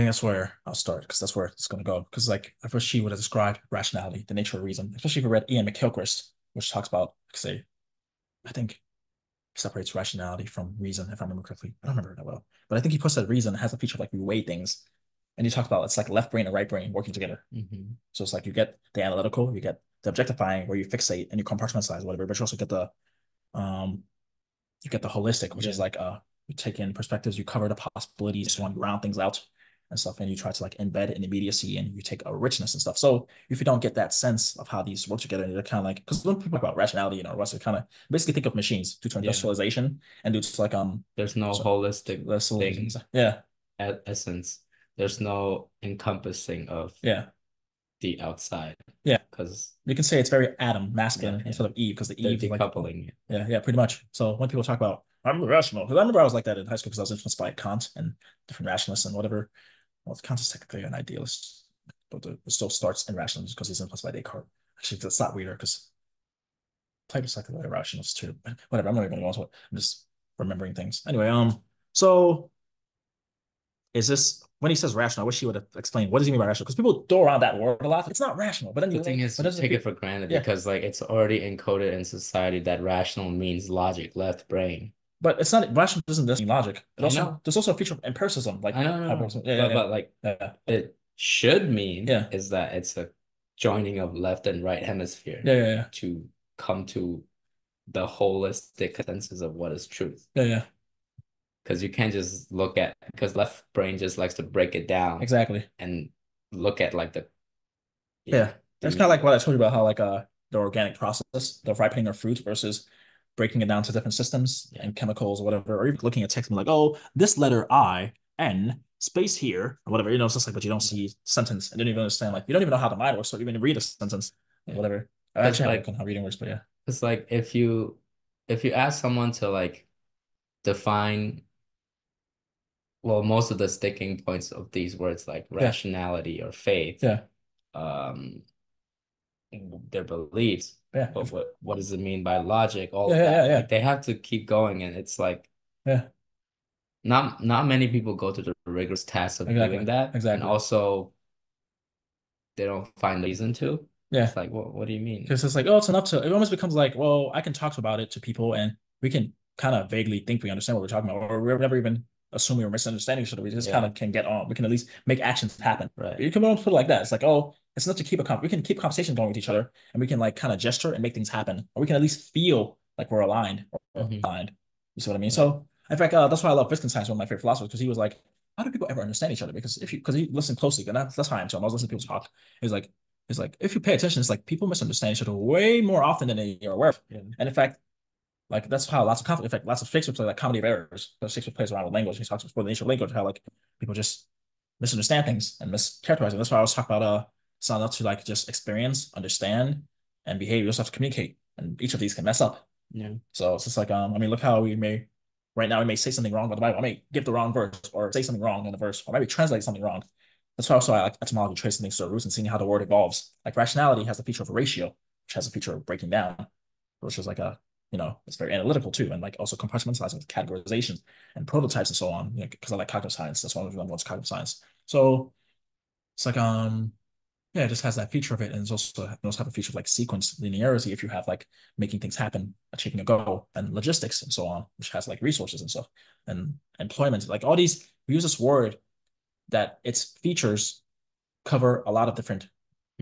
that's where I'll start, because that's where it's going to go. Because like I first she would have described rationality, the nature of reason, especially if you read Ian McGilchrist, which talks about, I think separates rationality from reason, if I remember correctly. I don't remember that well, but I think he puts that reason has a feature of like we weigh things, and he talks about it's like left brain and right brain working together. So it's like you get the analytical, you get the objectifying, where you fixate and you compartmentalize whatever, but you also get the holistic, which is like you take in perspectives, you cover the possibilities, you want to round things out and stuff, and you try to like embed an immediacy, and you take a richness and stuff. So if you don't get that sense of how these work together, they're kind of like, because when people talk about rationality in our West, they kind of basically think of machines due to industrialization and due to like there's no holistic thing. Yeah. Essence. There's no encompassing of the outside. Yeah, because you can say it's very Adam masculine instead of Eve, because the Eve decoupling. Like, yeah, pretty much. So when people talk about I'm rational. Because I remember I was like that in high school because I was influenced by Kant and different rationalists and whatever. Well, Kant is technically an idealist, but it still starts in rationalism because he's influenced by Descartes. Actually, that's not weird because Plato's like a rationalist too. But whatever, I'm not even going to go into it. I'm just remembering things. Anyway, so is this when he says rational? I wish he would have explained what does he mean by rational? Because people throw around that word a lot. It's not rational, but then The thing is, but you doesn't take it it for granted because like it's already encoded in society that rational means logic, left brain. But it's not rational doesn't just mean logic. It I also know. there's also a feature of empiricism. Like I know. But like it should mean is that it's a joining of left and right hemisphere to come to the holistic consensus of what is truth. Because you can't just look at because left brain just likes to break it down exactly and look at like the That's kind of like what I told you about how like the organic process, the ripening of fruit versus breaking it down to different systems and chemicals or whatever, or even looking at text and like, oh, this letter I, N, space here, or whatever, it's just like, but you don't see sentence and don't even understand, like, you don't even know how the mind works, so even read a sentence, whatever. I actually have how reading works, but yeah. It's like if you ask someone to like define, well, most of the sticking points of these words like rationality or faith, their beliefs. But what does it mean by logic? All of that. Like they have to keep going, and it's like not many people go to the rigorous task of doing that. And also they don't find the reason to. It's like, what do you mean? Because it's like, oh, it's enough to it almost becomes like, well, I can talk about it to people and we can kind of vaguely think we understand what we're talking about, or we're never even assuming we're misunderstanding each other. We just kind of can get on. We can at least make actions happen. Right. You can almost put it like that. It's like, oh, it's enough to keep we can keep conversations going with each other and we can like kind of gesture and make things happen. Or we can at least feel like we're aligned or aligned. You see what I mean? So in fact, that's why I love Wittgenstein, one of my favorite philosophers, because he was like, how do people ever understand each other? Because because he listened closely, and that's how I am too. I was listening to people talk. He's like, if you pay attention, it's like people misunderstand each other way more often than they are aware of. And in fact, like that's how lots of conflict, in fact, lots of Shakespeare play like comedy of errors. So Shakespeare plays around with language. He talks about the nature of language, how like people just misunderstand things and mischaracterize them. That's why I was talking about it's not enough to like just experience, understand, and behave. You also have to communicate, and each of these can mess up. So it's just like I mean, look how we may right now we may say something wrong about the Bible. I may give the wrong verse or say something wrong in the verse, or maybe translate something wrong. That's why also I like etymology, tracing things to the roots and seeing how the word evolves. Like rationality has the feature of a ratio, which has a feature of breaking down, which is like it's very analytical too, and like also compartmentalizing with categorizations and prototypes and so on. Because I like cognitive science. That's one of the ones cognitive science. So it's like it just has that feature of it, and it's also have a feature of like sequence linearity if you have like making things happen, achieving a goal, and logistics and so on, which has like resources and stuff and employment. Like all these, we use this word that its features cover a lot of different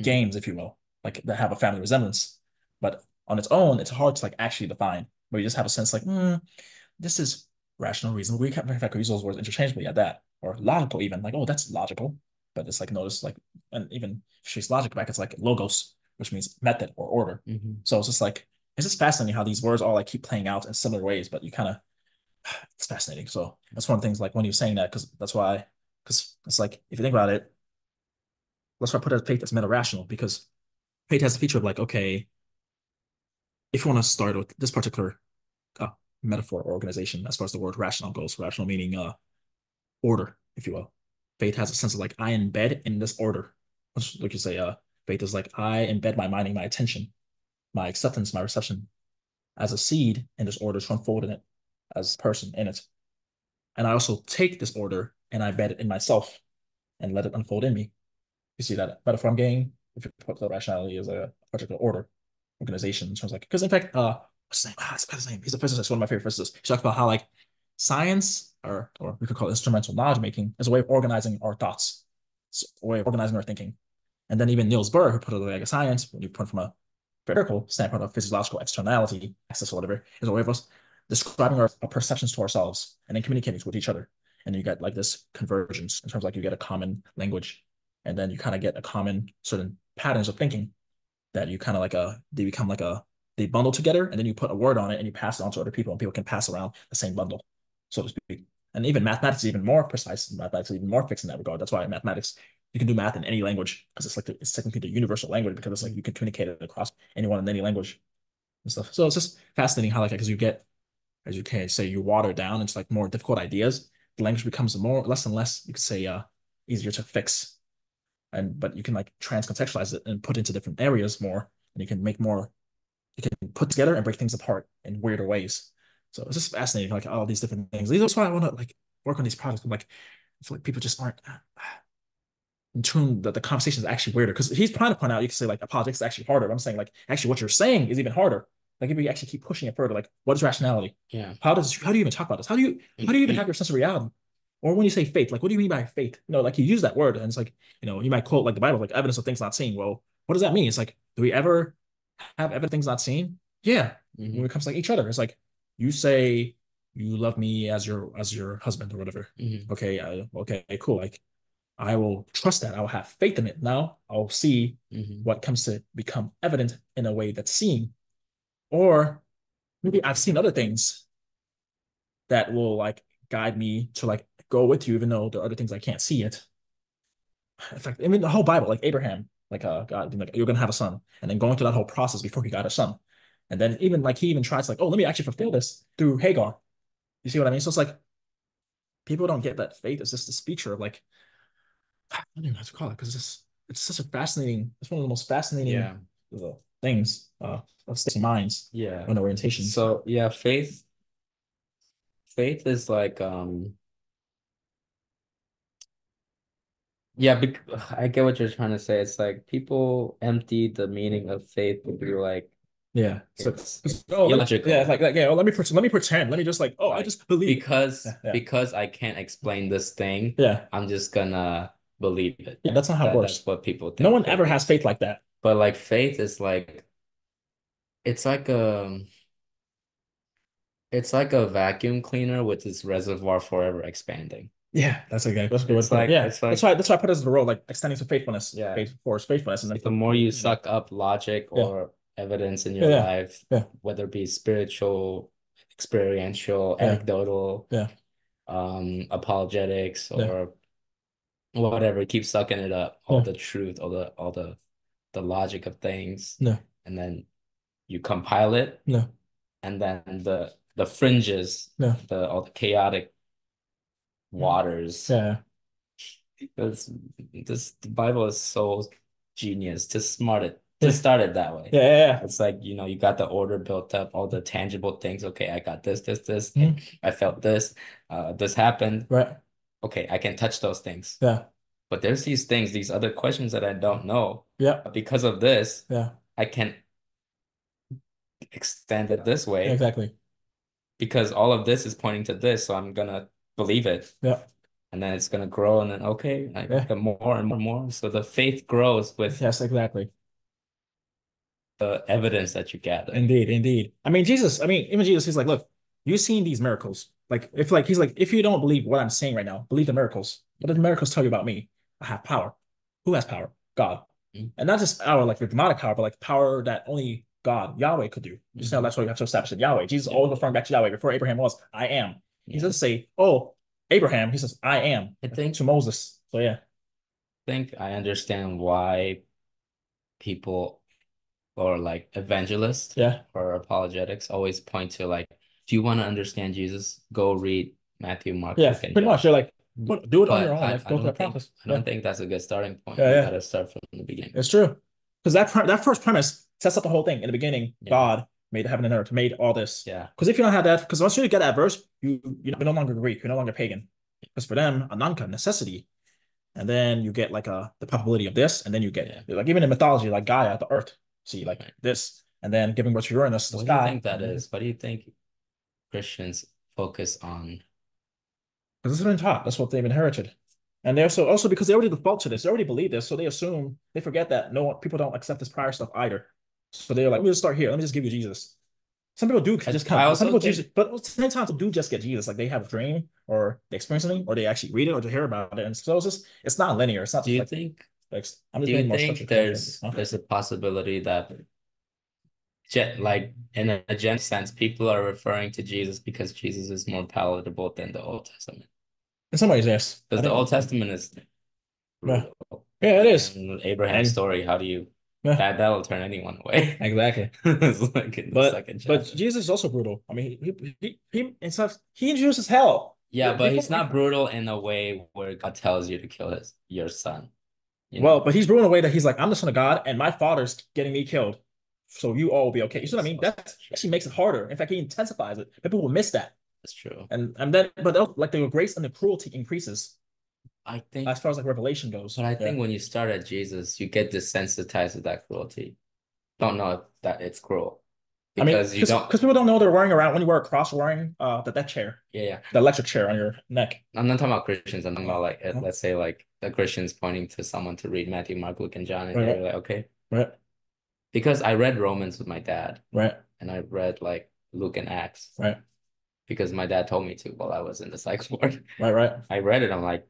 games, if you will, like that have a family resemblance, but on its own, it's hard to like actually define. But you just have a sense like, this is rational, reasonable. We can, in fact, we use those words interchangeably at that, or logical even. Like, oh, that's logical. But it's like notice like, and even if she's logic back, it's like logos, which means method or order. So it's just like it's just fascinating how these words all like keep playing out in similar ways, but you kind of it's fascinating. So that's one of the things like when you're saying that, because it's like if you think about it, that's why I put it as faith as meta rational, because faith has the feature of like, okay, if you want to start with this particular metaphor or organization, as far as the word rational goes, rational meaning order, if you will. Faith has a sense of like, I embed in this order. Like you say, faith is like, I embed my mind and my attention, my acceptance, my reception as a seed in this order to unfold in it as a person in it. And I also take this order and I embed it in myself and let it unfold in me. You see that metaphor I'm getting? If you put the rationality as a particular order, organization, in terms of like, because in fact, what's his name? It's his name. He's a physicist, one of my favorite physicists. He talks about how like science, or we could call it instrumental knowledge making, is a way of organizing our thoughts. It's a way of organizing our thinking. And then even Niels Bohr, who put it like a science, when you put it from a empirical standpoint of physiological externality, access or whatever, is a way of us describing our perceptions to ourselves and then communicating with each other. And you get like this convergence in terms of like you get a common language, and then you kind of get a common certain patterns of thinking that you kind of like they become like they bundle together, and then you put a word on it and you pass it on to other people, and people can pass around the same bundle, so to speak. And even mathematics is even more precise, mathematics is even more fixed in that regard. That's why mathematics, you can do math in any language, because it's like it's technically the universal language, because it's like you can communicate it across anyone in any language and stuff. So it's just fascinating how like, because you get as you can say, you water down into like more difficult ideas, the language becomes less and less, you could say, easier to fix. But you can like transcontextualize it and put into different areas more, and you can put together and break things apart in weirder ways. So it's just fascinating, like all these different things. That's why I want to like work on these projects. Like, I feel like people just aren't in tune that the conversation is actually weirder. Because he's trying to point out, you can say like apologetics is actually harder. But I'm saying like actually what you're saying is even harder. Like if you actually keep pushing it further, like what is rationality? Yeah. How do you even talk about this? How do you even have your sense of reality? Or when you say faith, like what do you mean by faith? Like you use that word, and it's like, you might quote like the Bible, like evidence of things not seen. Well, what does that mean? It's like, do we ever have evidence of things not seen? Yeah. When it comes to like each other, it's like you say you love me as your husband or whatever. Okay, okay, cool. Like I will trust that. I will have faith in it. Now I'll see what comes to become evident in a way that's seen. Or maybe I've seen other things that will like guide me to like go with you, even though there are other things I can't see it. In fact, I mean, the whole Bible, like Abraham, like God, like you're gonna have a son, and then going through that whole process before he got a son, and then even like he even tries like, oh, let me actually fulfill this through Hagar. You see what I mean? So it's like people don't get that faith is just this feature of like, I don't even know how to call it, because it's such a fascinating. It's one of the most fascinating things of states and minds. Yeah. On orientation. So yeah, faith is like yeah, I get what you're trying to say. It's like people empty the meaning of faith to be like, yeah, so it's illogical. Yeah, like yeah. Oh, let me pretend. Let me just like, oh, I just believe because I can't explain this thing. Yeah, I'm just gonna believe it. Yeah, that's not how it works. That's what people think. No one ever has faith like that. But like faith is like, it's like a vacuum cleaner with its reservoir forever expanding. Yeah, that's a good point. Yeah, that's why I put it as the role, like extending to faithfulness. Yeah, faithfulness, and like the more you suck up logic or evidence in your life, whether it be spiritual, experiential, anecdotal, apologetics, or whatever, keep sucking it up, all the truth, all the logic of things, and then you compile it, and then the fringes, all the chaotic waters. Yeah. Because the Bible is so genius to start it that way. Yeah. It's like, you got the order built up, all the tangible things. Okay, I got this. I felt this. This happened. Right. Okay, I can touch those things. Yeah. But there's these other questions that I don't know. Yeah. Because of this, yeah, I can extend it this way. Exactly. Because all of this is pointing to this, so I'm gonna believe it. Yeah. And then it's gonna grow, and then I get more and more and more. So the faith grows with exactly the evidence that you gather. Indeed. I mean, even Jesus, he's like, look, you've seen these miracles. Like, he's like, if you don't believe what I'm saying right now, believe the miracles. What do the miracles tell you about me? I have power. Who has power? God. And not just power, like the demonic power, but like power that only God, Yahweh, could do. You know, that's why you have to establish it. Yahweh. Jesus always referring back to Yahweh. Before Abraham was, I am. He doesn't say, oh, Abraham. He says, I am. I think to Moses. So yeah. I think I understand why people, or like evangelists or apologetics, always point to like, do you want to understand Jesus? Go read Matthew, Mark, Luke, and pretty much. They're like, do it on your own. Go through that process. I don't think that's a good starting point. You gotta start from the beginning. It's true. Because that first premise sets up the whole thing. In the beginning, God made heaven and earth, made all this. Yeah. Because if you don't have that, because once you get that verse, you're no longer Greek, you're no longer pagan. Because for them, ananka, necessity. And then you get like the probability of this, and then you get like even in mythology, like Gaia, the earth. See, like this, and then giving birth to Uranus. What do you think that is? What do you think Christians focus on? Because it's been taught. That's what they've inherited. And they also because they already default to this, they already believe this, so they forget that people don't accept this prior stuff either. So they're like, let me just start here. Let me just give you Jesus. Some people do just kind of, but at the same time, some do just get Jesus. Like they have a dream, or they experience something, or they actually read it, or they hear about it, and so it's not linear. It's not. Do you think there's a possibility that, like in a general sense, people are referring to Jesus because Jesus is more palatable than the Old Testament? In some ways, yes. Because the Old Testament is brutal. Yeah, it is. And Abraham's story, how do you that'll turn anyone away. Exactly. It's like in the second But chapter. Jesus is also brutal. I mean, he introduces hell. Yeah, but he's not Before- brutal in a way where God tells you to kill your son. Well, but he's brutal in a way that he's like, I'm the son of God, and my father's getting me killed, so you all will be okay. You see what I mean? That actually makes it harder. In fact, he intensifies it. People will miss that. That's true. And then, but like the grace and the cruelty increases. I think as far as like revelation goes. But I think when you start at Jesus, you get desensitized to that cruelty. Don't know that it's cruel. Because you don't, because people don't know they're wearing around when you wear a cross, wearing the death chair. Yeah. The electric chair on your neck. I'm not talking about Christians. I'm talking about like let's say like the Christians pointing to someone to read Matthew, Mark, Luke, and John, and they're like, okay. Right. Because I read Romans with my dad. Right. And I read like Luke and Acts. Right. Because my dad told me to while I was in the psych ward. Right. I read it. I'm like,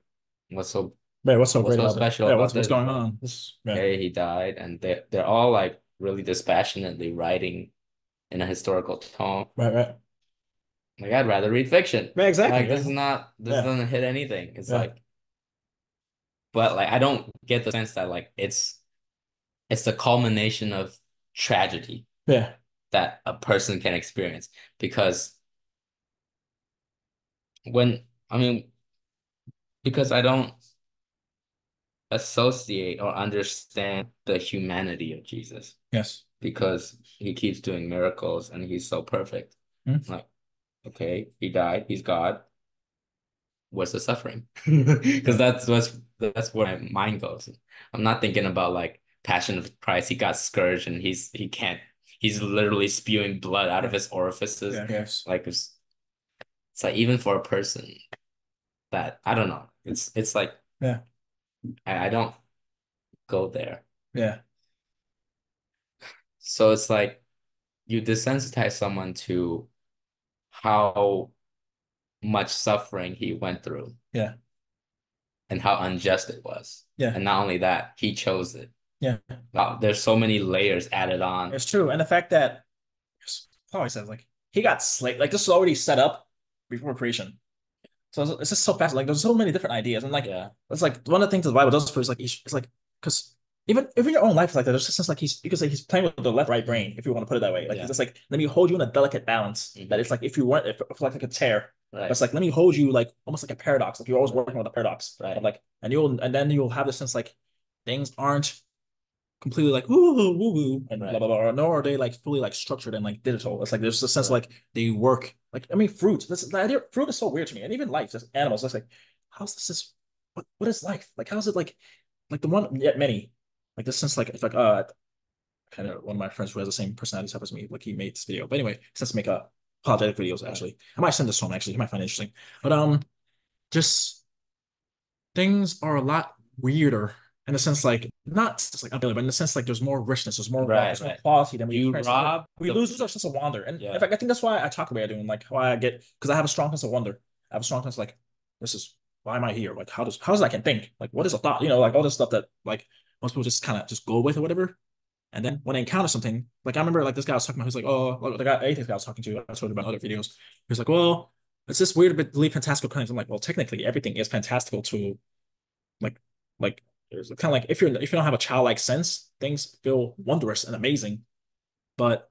what's so great about special? Yeah, about what's going on? Okay, he died, and they're all like really dispassionately writing in a historical tone. Right. Like I'd rather read fiction. Yeah, exactly. Like this doesn't hit anything. It's like, but like I don't get the sense that like it's the culmination of tragedy. Yeah. That a person can experience because because I don't associate or understand the humanity of Jesus. Yes. Because he keeps doing miracles and he's so perfect. Like, okay, he died, he's God. Where's the suffering? Because that's where my mind goes. I'm not thinking about like Passion of Christ. He got scourged and he's literally spewing blood out of his orifices. Yeah, yes. Like it's like even for a person that I don't know. It's like I don't go there. Yeah. So it's like you desensitize someone to how much suffering he went through. Yeah. And how unjust it was. Yeah. And not only that, he chose it. Yeah. Wow, there's so many layers added on. It's true. And the fact that Paul says like he got slayed, like this was already set up before creation. So it's just so fast. Like there's so many different ideas. And like it's like one of the things the Bible does for is like it's like because even in your own life like that, there's just like you could say he's playing with the left right brain, if you want to put it that way. Like he's just like, let me hold you in a delicate balance. That it's like if you weren't if like a chair. Right. It's like let me hold you like almost like a paradox. Like you're always working with a paradox. Right. Like and then you'll have this sense like things aren't completely like woo and blah blah blah. Nor are they like fully like structured and like digital. It's like there's a sense like they work. Like I mean fruit. The idea fruit is so weird to me. And even life, just animals. It's like, how's this what is life? Like how's it like the one yet many? Like this sense like it's like kind of one of my friends who has the same personality type as me, like he made this video. But anyway, since make apologetic videos actually. I might send this to him actually. He might find it interesting. But just things are a lot weirder in the sense like not just like ability, but in the sense like there's more richness, there's more quality than we lose our sense of wonder. And in fact, I think that's why I talk the way I do, and like why I get because I have a strong sense of wonder. I have a strong sense like this is why am I here? Like how does I can think? Like what is a thought? You know, like all this stuff that like most people just kind of just go with or whatever. And then when I encounter something, like I remember like this guy was talking about, he's like, oh, like, the guy atheist guy I was talking to, I told you about other videos. He was like, well, it's just weird to believe fantastical claims. I'm like, well, technically everything is fantastical to like there's kind of like if you don't have a childlike sense, things feel wondrous and amazing. But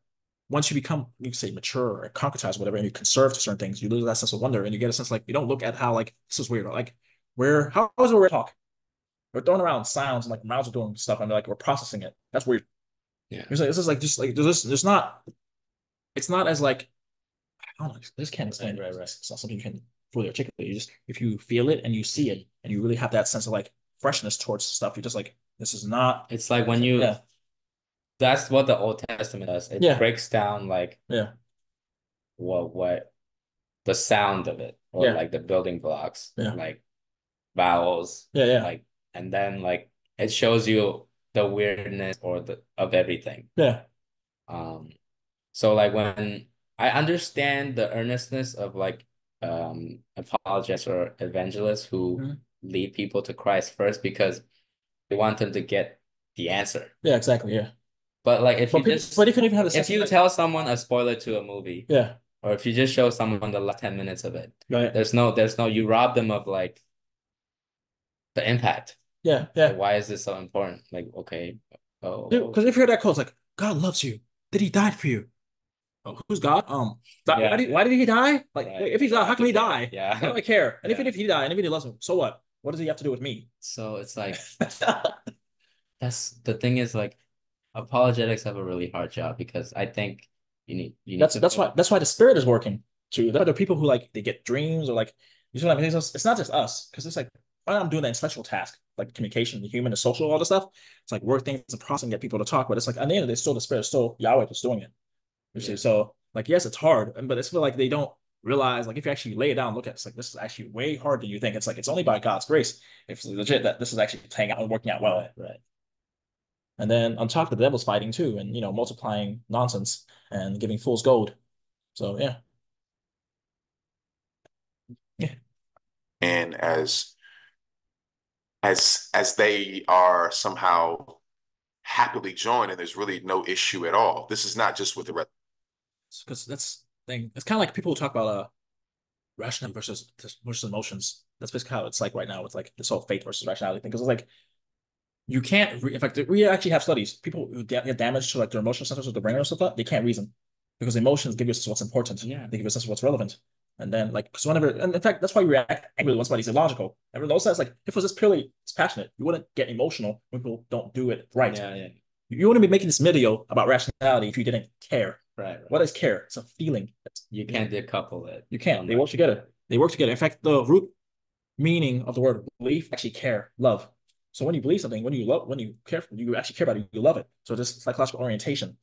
once you become, you can say mature or concretize or whatever, and you conserve to certain things, you lose that sense of wonder and you get a sense like you don't look at how like this is weird or like how is it weird talk? We're throwing around sounds and like mouths are doing stuff and like we're processing it. That's weird. Yeah. It's like, this is like just like there's not it's not as like I don't know, this can't explain right. It's not something you can fully articulate. You just if you feel it and you see it and you really have that sense of like freshness towards stuff, you're just like, this is not it's like when you that's what the Old Testament does. It breaks down like what the sound of it or like the building blocks. Like vowels. Like and then like it shows you the weirdness or of everything. So like when I understand the earnestness of like apologists or evangelists who lead people to Christ first because they want them to get the answer. Yeah, exactly. Yeah. But like if you tell someone a spoiler to a movie, or if you just show someone the last 10 minutes of it, there's no you rob them of like the impact. Yeah. Like, why is this so important? Like, okay, Oh, Because if you hear that quote, it's like, God loves you. Did he die for you? Oh, who's God? Why did he die? Like, right. if he's not, how can he die? Yeah. Why do I care? And Yeah. even if he died, and even if he loves him, so what? What does he have to do with me? So it's like that's the thing is like apologetics have a really hard job because I think you need That's why the spirit is working too. There are people who like they get dreams or like you see what I mean. It's not just us because it's like when I'm doing that intellectual task like communication, the human, the social, all this stuff. It's like work things and process and get people to talk, but it's like at the end of the day, still the spirit, still Yahweh that's doing it. You see, so like yes, it's hard, but it's feel like they don't realize like if you actually lay it down, look at it, it's like this is actually way harder than you think. It's like it's only by God's grace. It's legit that this is actually playing out and working out well. Right. And then on top of the devil's fighting too, and multiplying nonsense and giving fools gold. So yeah. Yeah. And as they are somehow happily joined, and there's really no issue at all. This is not just with the rest. Because that's the thing. It's kind of like people who talk about rational versus emotions. That's basically how it's like right now with like this whole faith versus rationality thing. Because it's like you can't. In fact, we actually have studies. People who get damage to like their emotional centers of the brain or stuff like that, they can't reason because emotions give you a sense of what's important. Yeah. They give you a sense of what's relevant. And then like because whenever, and in fact, that's why we react angrily when somebody's illogical. Everyone knows that it's like if it was just purely it's passionate, you wouldn't get emotional when people don't do it right. Yeah. You wouldn't be making this video about rationality if you didn't care. Right. What is care? It's a feeling. You can't decouple it. You can't. They work together. They work together. In fact, the root meaning of the word belief actually care, love. So when you believe something, when you care, you actually care about it, you love it. So this psychological orientation.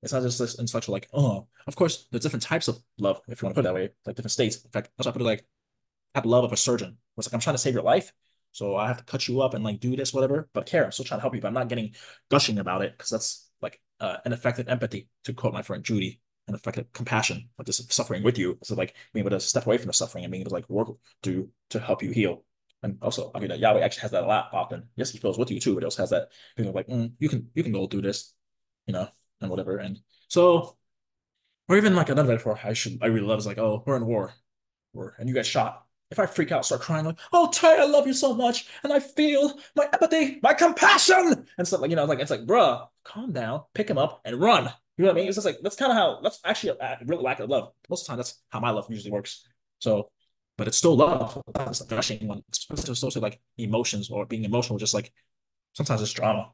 It's not just this intellectual like, oh, of course, there's different types of love, if you want to put it that way, like different states. In fact, that's why I put it like have love of a surgeon. It's like I'm trying to save your life. So I have to cut you up and like do this, whatever. But care, I'm still trying to help you, but I'm not getting gushing about it because that's like an effective empathy, to quote my friend Judy, an effective compassion, like this suffering with you. So like being able to step away from the suffering and being able to like work to help you heal. And also, I mean, that Yahweh actually has that a lot often. Yes, he feels with you too, but he also has that feeling of like, you can go do this, and whatever. And so, or even like another metaphor I really love is like, oh, we're in war, and you get shot. If I freak out, start crying like, "Oh, Ty, I love you so much, and I feel my empathy, my compassion," and stuff like like it's like, bruh, calm down, pick him up, and run. You know what I mean? It's just like that's kind of how that's actually a real lack of love. Most of the time, that's how my love usually works. So, but it's still love. It's like gushing one. It's associated like emotions or being emotional. Just like sometimes it's drama,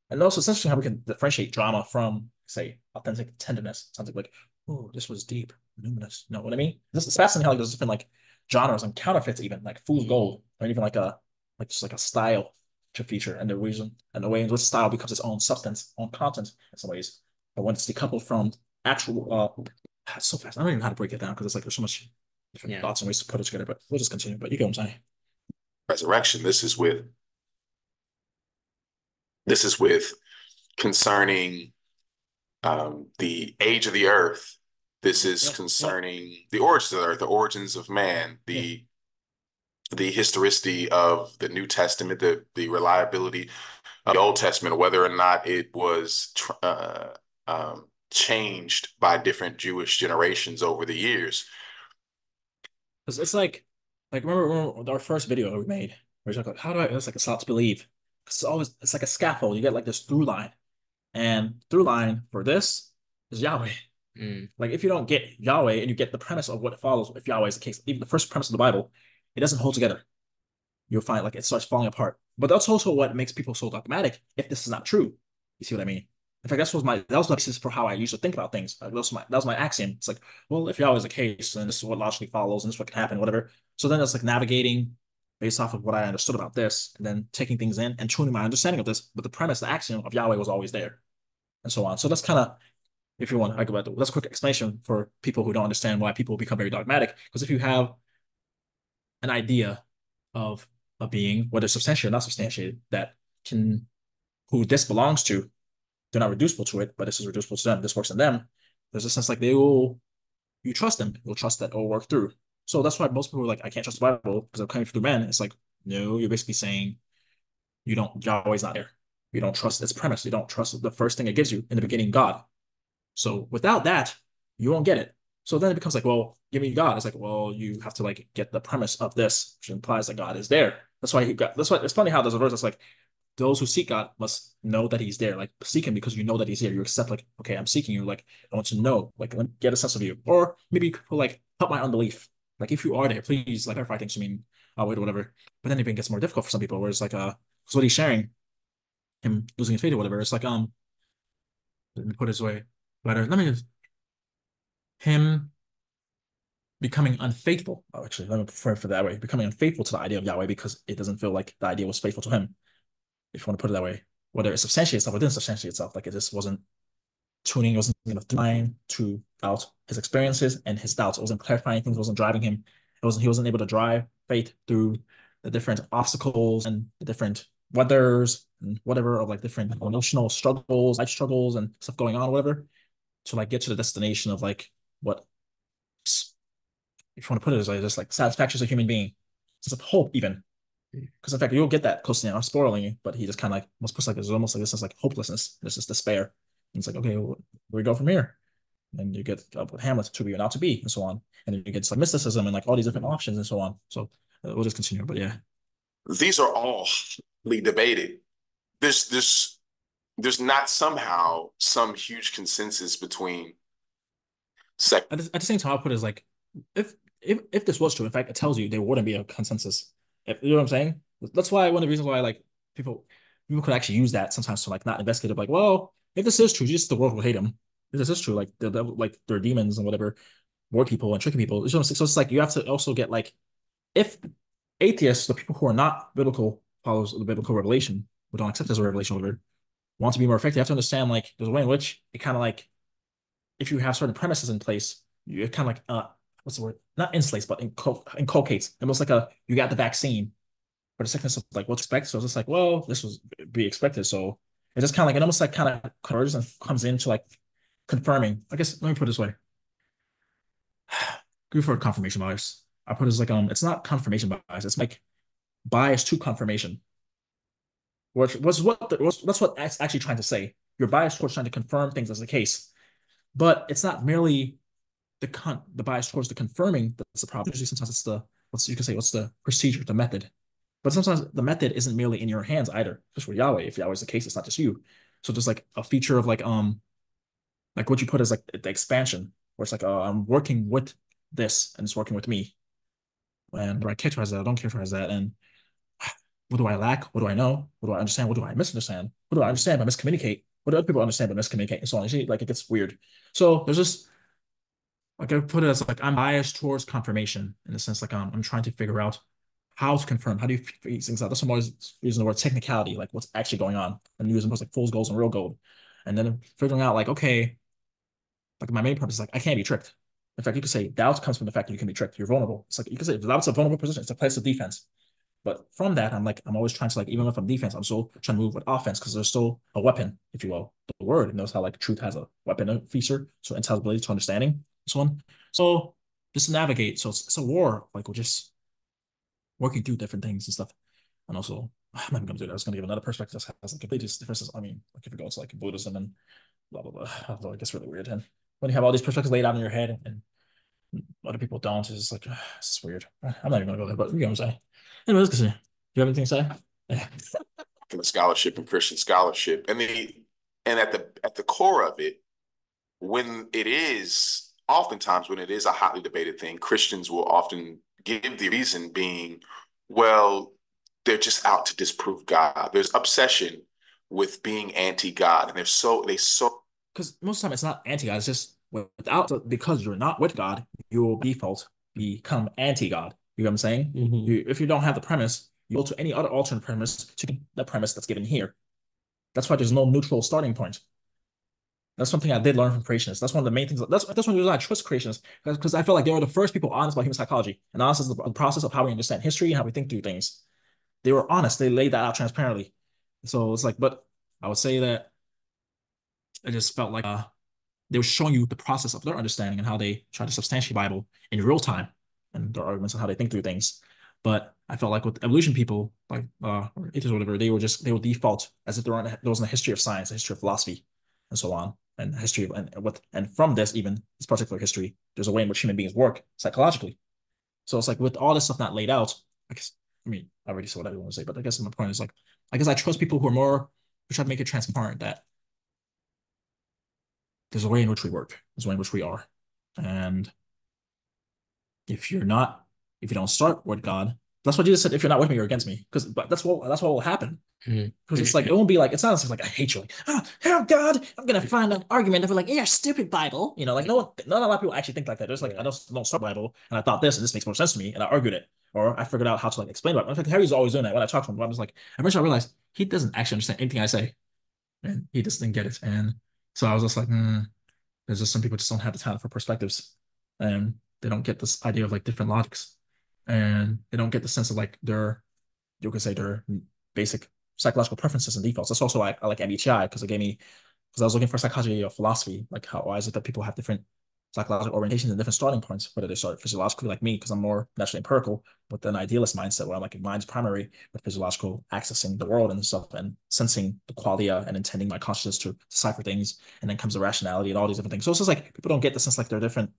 and also it's interesting how we can differentiate drama from say authentic tenderness. It sounds like, oh, this was deep, luminous. You know what I mean? This is fascinating how like, there's different like genres and counterfeits even like fool's gold or even like just like a style to feature and the reason and the way in which style becomes its own substance, own content in some ways. But when it's decoupled from actual it's so fast. I don't even know how to break it down because it's like there's so much different thoughts and ways to put it together. But we'll just continue. But you get what I'm saying. Resurrection. This is with concerning the age of the earth. This is concerning the origins of the earth, the origins of man, the historicity of the New Testament, the reliability of the Old Testament, whether or not it was changed by different Jewish generations over the years. It's like remember our first video we made where we talk about how do I it's like a lot to believe. It's like a scaffold. You get like this through line. And through line for this is Yahweh. Like if you don't get Yahweh and you get the premise of what follows, if Yahweh is the case, even the first premise of the Bible, it doesn't hold together. You'll find like it starts falling apart. But that's also what makes people so dogmatic if this is not true. You see what I mean? In fact, that was my basis for how I used to think about things. That was my axiom. It's like, well, if Yahweh is the case, then this is what logically follows, and this is what can happen, whatever. So then it's like navigating based off of what I understood about this, and then taking things in and tuning my understanding of this. But the premise, the axiom of Yahweh was always there, and so on. So that's kind of, if you want, that's a quick explanation for people who don't understand why people become very dogmatic. Because if you have an idea of a being, whether substantiated or not substantiated, who this belongs to, they're not reducible to it, but this is reducible to them. This works in them. There's a sense like you trust them. You'll trust that it'll work through. So that's why most people are like, I can't trust the Bible because I'm coming through men. It's like, no, you're basically saying Yahweh's not there. You don't trust its premise. You don't trust the first thing it gives you in the beginning, God. So without that, you won't get it. So then it becomes like, well, give me God. It's like, well, you have to like get the premise of this, which implies that God is there. That's why it's funny how there's a verse that's like, those who seek God must know that he's there. Like seek him because you know that he's here. You accept like, okay, I'm seeking you. Like I want to know, like let me get a sense of you. Or maybe you could put, like help my unbelief. Like if you are there, please like clarify things to me. I'll wait or whatever. But then it gets more difficult for some people where it's like because what he's sharing, him losing his faith or whatever, it's like let me put it this way. But let me just him becoming unfaithful. Oh, actually, let me prefer it for that way. Becoming unfaithful to the idea of Yahweh because it doesn't feel like the idea was faithful to him. If you want to put it that way, whether it substantiates itself or didn't substantiate itself, like it just wasn't tuning, it wasn't enough mind to out his experiences and his doubts. It wasn't clarifying things, it wasn't driving him. He wasn't able to drive faith through the different obstacles and the different weathers and whatever of like different emotional struggles, life struggles and stuff going on, whatever, to like get to the destination of like what, if you want to put it as like just like satisfaction as a human being, sense of hope even. Because in fact, you'll get that close to I'm spoiling you, but he just kind of like almost puts like it's almost like this is like hopelessness. This is despair. And it's like, okay, well, where we go from here? And you get up with Hamlet to be or not to be, and so on. And then you get like mysticism and like all these different options and so on. So we'll just continue. But yeah, these are all debated. There's not somehow some huge consensus between at the same time, I'll put it as like if this was true, in fact, it tells you there wouldn't be a consensus. You know what I'm saying? That's why one of the reasons why like people could actually use that sometimes to like not investigate it. Like, well, if this is true, just the world will hate them. If this is true, like they're demons and whatever, war people and tricking people. So it's like you have to also get like if atheists, the people who are not biblical followers of the biblical revelation, who don't accept this revelation, whatever, want to be more effective, you have to understand like there's a way in which it kind of like if you have certain premises in place, you kind of like what's the word? Not insulates, but inculcates. Almost like you got the vaccine for the sickness of like what to expect. So it's just like, well, this was be expected. So it just kind of like it almost like kind of converges and comes into like confirming. I guess let me put it this way. Go for confirmation bias. I put it as like it's not confirmation bias. It's like bias to confirmation. That's what it's actually trying to say. You're biased towards trying to confirm things as the case, but it's not merely the bias towards the confirming that's the problem. Usually, sometimes it's what's the procedure, the method. But sometimes the method isn't merely in your hands either. Just with Yahweh, if Yahweh is the case, it's not just you. So there's like a feature of like what you put as like the expansion, where it's like I'm working with this and it's working with me. And do I characterize that? I don't characterize that. And what do I lack? What do I know? What do I understand? What do I misunderstand? What do I understand but miscommunicate? What do other people understand but miscommunicate? And so on. Like it gets weird. So there's just like I put it as like I'm biased towards confirmation in the sense like I'm trying to figure out how to confirm. How do you figure these things out? That's why I'm always using the word technicality, like what's actually going on, and using words like fool's gold and real gold, and then figuring out like okay, like my main purpose is like I can't be tricked. In fact, you could say doubt comes from the fact that you can be tricked. You're vulnerable. It's like you could say doubt's a vulnerable position. It's a place of defense. But from that, I'm always trying to like even if I'm defense, I'm still trying to move with offense because there's still a weapon, if you will. The word knows how like truth has a weapon feature, so intelligibility to understanding. This one. So just navigate. So it's a war. Like we're just working through different things and stuff. And also, I'm not even gonna do that. I was gonna give another perspective that has like completely differences. I mean, like if it goes like Buddhism and blah blah blah, although it gets really weird. And when you have all these perspectives laid out in your head and other people don't, it's just like it's weird. I'm not even gonna go there, but you know what I'm saying. Anyway, let's continue. Do you have anything to say? Yeah. Scholarship and Christian scholarship, and at the core of it, when it is a hotly debated thing, Christians will often give the reason being, well, they're just out to disprove God. There's obsession with being anti-God, and because most of the time it's not anti-God. It's just because you're not with God, you will default become anti-God. You know what I'm saying? Mm-hmm. If you don't have the premise, you go to any other alternate premise to the premise that's given here. That's why there's no neutral starting point. That's something I did learn from creationists. That's one of the main things. That's one of the reasons I trust creationists, because I feel like they were the first people honest about human psychology and honest is the process of how we understand history and how we think through things. They were honest. They laid that out transparently. So it's like, but I would say that I just felt like they were showing you the process of their understanding and how they try to substantiate Bible in real time and their arguments on how they think through things. But I felt like with evolution people, like or atheists or whatever, they would default as if there wasn't a history of science, a history of philosophy, and so on, and history of and from this even this particular history, there's a way in which human beings work psychologically. So it's like with all this stuff not laid out, I guess I mean, I already said what I want to say, but I guess my point is like, I guess I trust people who are more, who try to make it transparent that there's a way in which we work, there's a way in which we are. And if you don't start with God, that's what Jesus said, if you're not with me, you're against me. Because that's what will happen. Because it's like, it won't be like, it's not like I hate you, like, oh God, I'm gonna find an argument of like, yeah, stupid Bible. You know, like not a lot of people actually think like that. There's like, I don't start Bible, and I thought this, and this makes more sense to me, and I argued it. Or I figured out how to like explain it. In fact, Harry's always doing that when I talk to him. I was like, eventually I realized he doesn't actually understand anything I say. And he just didn't get it. And so I was just like, there's just some people just don't have the talent for perspectives. And they don't get this idea of like different logics. And they don't get the sense of like you could say their basic psychological preferences and defaults. That's also why I like MBTI, because I was looking for psychology or philosophy, like why is it that people have different psychological orientations and different starting points, whether they start physiologically like me, because I'm more naturally empirical with an idealist mindset where I'm like mind's primary with physiological accessing the world and stuff and sensing the qualia and intending my consciousness to decipher things, and then comes the rationality and all these different things. So it's just like people don't get the sense like they're different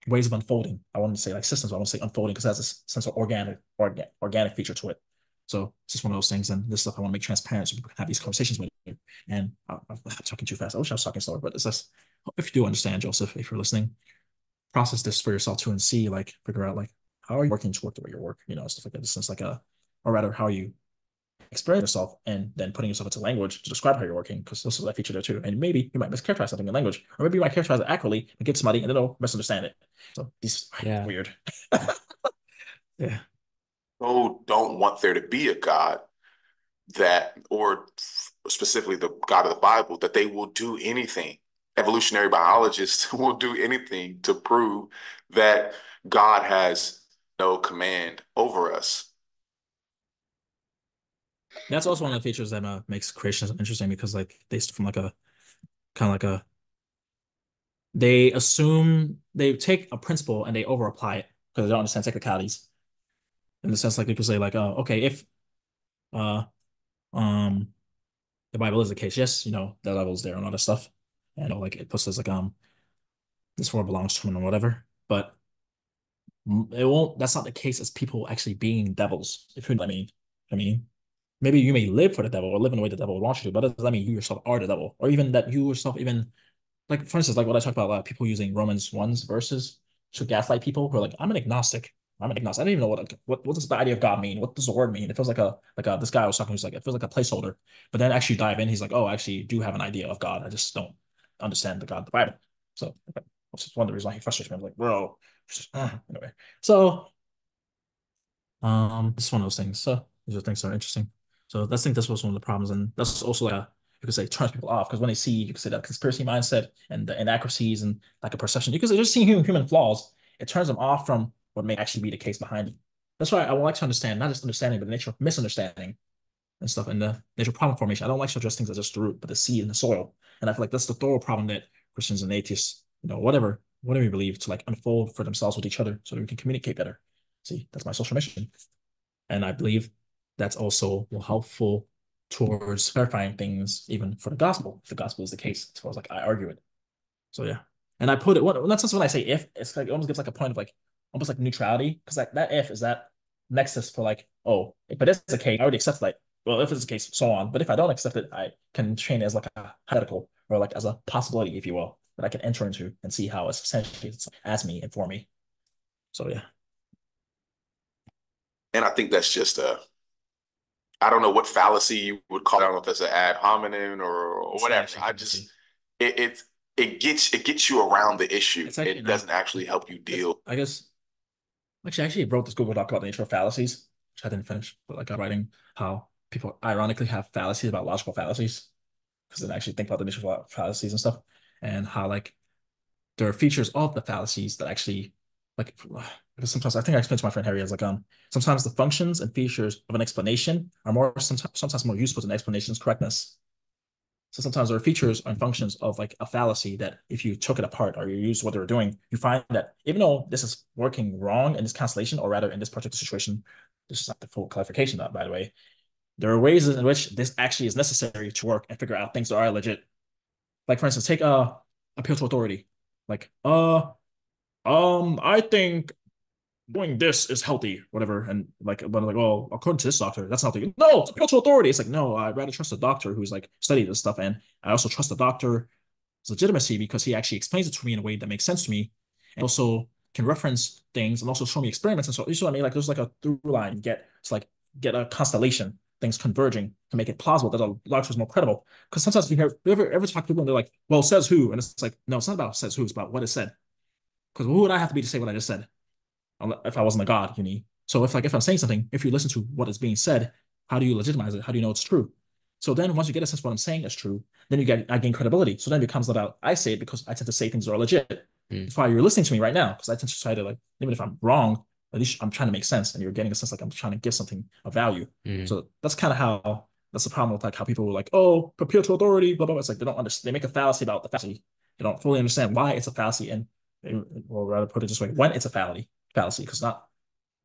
ways of unfolding. I want to say like systems, but I want to say unfolding because it has this sense of organic feature to it. So it's just one of those things, and this stuff I want to make transparent so people can have these conversations with you. And I'm talking too fast. I wish I was talking slower, but it's just, if you do understand, Joseph, if you're listening, process this for yourself too and see, like, figure out like how are you working to work the way you work, you know, stuff like that. This is like or rather, how you experience yourself and then putting yourself into language to describe how you're working, because this is that feature there too. And maybe you might mischaracterize something in language, or maybe you might characterize it accurately and give somebody and then they'll misunderstand it. So these weird. Yeah. People don't want there to be a God that, or specifically the God of the Bible, that they will do anything. Evolutionary biologists will do anything to prove that God has no command over us. That's also one of the features that makes creationism interesting, because like they from like a kind of like a they assume they take a principle and they over apply it because they don't understand technicalities. In the sense, like people say, like, oh, okay, if uh the Bible is the case, yes, you know, the level's there and all that stuff. And like it puts us like this world belongs to him or whatever. But it won't, that's not the case as people actually being devils, if you know what I mean. I mean, maybe you may live for the devil or live in the way the devil wants you to, but that doesn't mean you yourself are the devil, or even that you yourself even, like, for instance, like what I talked about, a lot of people using Romans 1's verses to gaslight people who are like, I'm an agnostic. I don't even know what does the idea of God mean? What does the word mean? It feels like this guy I was talking, who's like, it feels like a placeholder. But then actually dive in, he's like, oh, I actually do have an idea of God. I just don't understand the God of the Bible. So that's one of the reasons why he frustrates me. I'm like, bro, anyway. So it's one of those things. So these are things that are interesting. So I think this was one of the problems, and that's also like you could say turns people off, because when they see, you could say that conspiracy mindset and the inaccuracies and like a perception, because they're just seeing human flaws, it turns them off from what may actually be the case behind it. That's why I would like to understand, not just understanding, but the nature of misunderstanding and stuff, and the nature of problem formation. I don't like to address things as just the root, but the seed in the soil. And I feel like that's the thorough problem that Christians and atheists, you know, whatever you believe, to like unfold for themselves with each other so that we can communicate better. See, that's my social mission. And I believe that's also helpful towards clarifying things, even for the gospel, if the gospel is the case, as far as like I argue it. So yeah. And I put it, not just when I say if, it's like, it almost gives like a point of like, almost like neutrality, because like that if is that nexus for like, oh, if it is the case, I already accept like, well, if it's the case, so on. But if I don't accept it, I can train it as like a hypothetical, or like as a possibility, if you will, that I can enter into and see how it's essentially as me and for me. So yeah. And I think that's just I don't know what fallacy you would call it. I don't know if that's an ad hominem or whatever. It gets you around the issue. It doesn't actually help you deal. I guess actually wrote this Google Doc about the nature of fallacies, which I didn't finish, but like I'm writing how people ironically have fallacies about logical fallacies, because they actually think about the nature of fallacies and stuff, and how like there are features of the fallacies that actually like, because sometimes I think I explained to my friend Harry as like sometimes the functions and features of an explanation are sometimes more useful than the explanation's correctness. So sometimes there are features and functions of like a fallacy that if you took it apart or you use what they were doing, you find that even though this is working wrong in this constellation, or rather in this particular situation, this is not the full clarification, by the way, there are ways in which this actually is necessary to work and figure out things that are legit. Like for instance, take appeal to authority. Like, I think doing this is healthy, whatever. And like, but like, well, according to this doctor, that's not healthy. No, it's spiritual authority. It's like, no, I'd rather trust a doctor who's like studied this stuff. And I also trust the doctor's legitimacy because he actually explains it to me in a way that makes sense to me. And also can reference things and also show me experiments. And so, you see what I mean? Like, there's like a through line. Get a constellation, things converging to make it plausible that a doctor is more credible. Because sometimes you ever talk to people and they're like, well, says who? And it's like, no, it's not about says who, it's about what is said. Because who would I have to be to say what I just said? If I wasn't a god, you need. So if I'm saying something, if you listen to what is being said, how do you legitimize it? How do you know it's true? So then once you get a sense of what I'm saying is true, then I gain credibility. So then it becomes about I say it because I tend to say things that are legit. That's why you're listening to me right now, because I tend to try to like, even if I'm wrong, at least I'm trying to make sense, and you're getting a sense like I'm trying to give something of value. So that's kind of how that's the problem with like how people were like, oh, perpetual authority, blah blah blah. It's like they don't understand. They make a fallacy about the fallacy. They don't fully understand why it's a fallacy, and or rather put it this way, when it's a fallacy, because not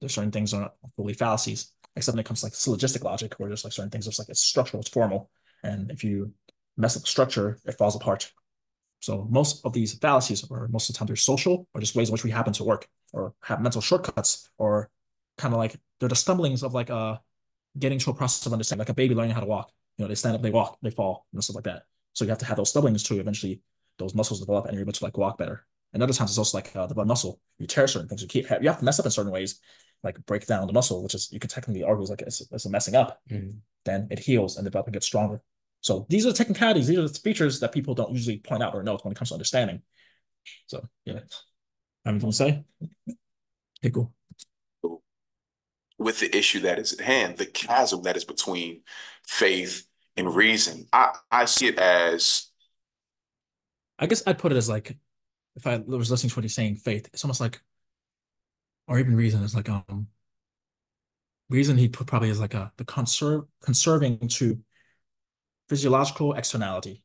there's certain things that are not fully fallacies, except when it comes to like syllogistic logic, where there's like certain things just like it's structural, it's formal, and if you mess up the structure, it falls apart. So most of these fallacies, or most of the time, they're social, or just ways in which we happen to work, or have mental shortcuts, or kind of like they're the stumblings of like getting to a process of understanding, like a baby learning how to walk. You know, they stand up, they walk, they fall, and stuff like that. So you have to have those stumblings to eventually those muscles develop, and you're able to like walk better. And other times it's also like the blood muscle. You tear certain things. You have to mess up in certain ways, like break down the muscle, which is you could technically argue is like it's a messing up. Then it heals and develops and gets stronger. So these are the technicalities. These are the features that people don't usually point out or note when it comes to understanding. So yeah, anything to say? Okay, cool. With the issue that is at hand, the chasm that is between faith and reason, I see it as. I guess I'd put it as like, if I was listening to what he's saying, faith, it's almost like, or even reason is like, reason he put probably as like the conserving to physiological externality,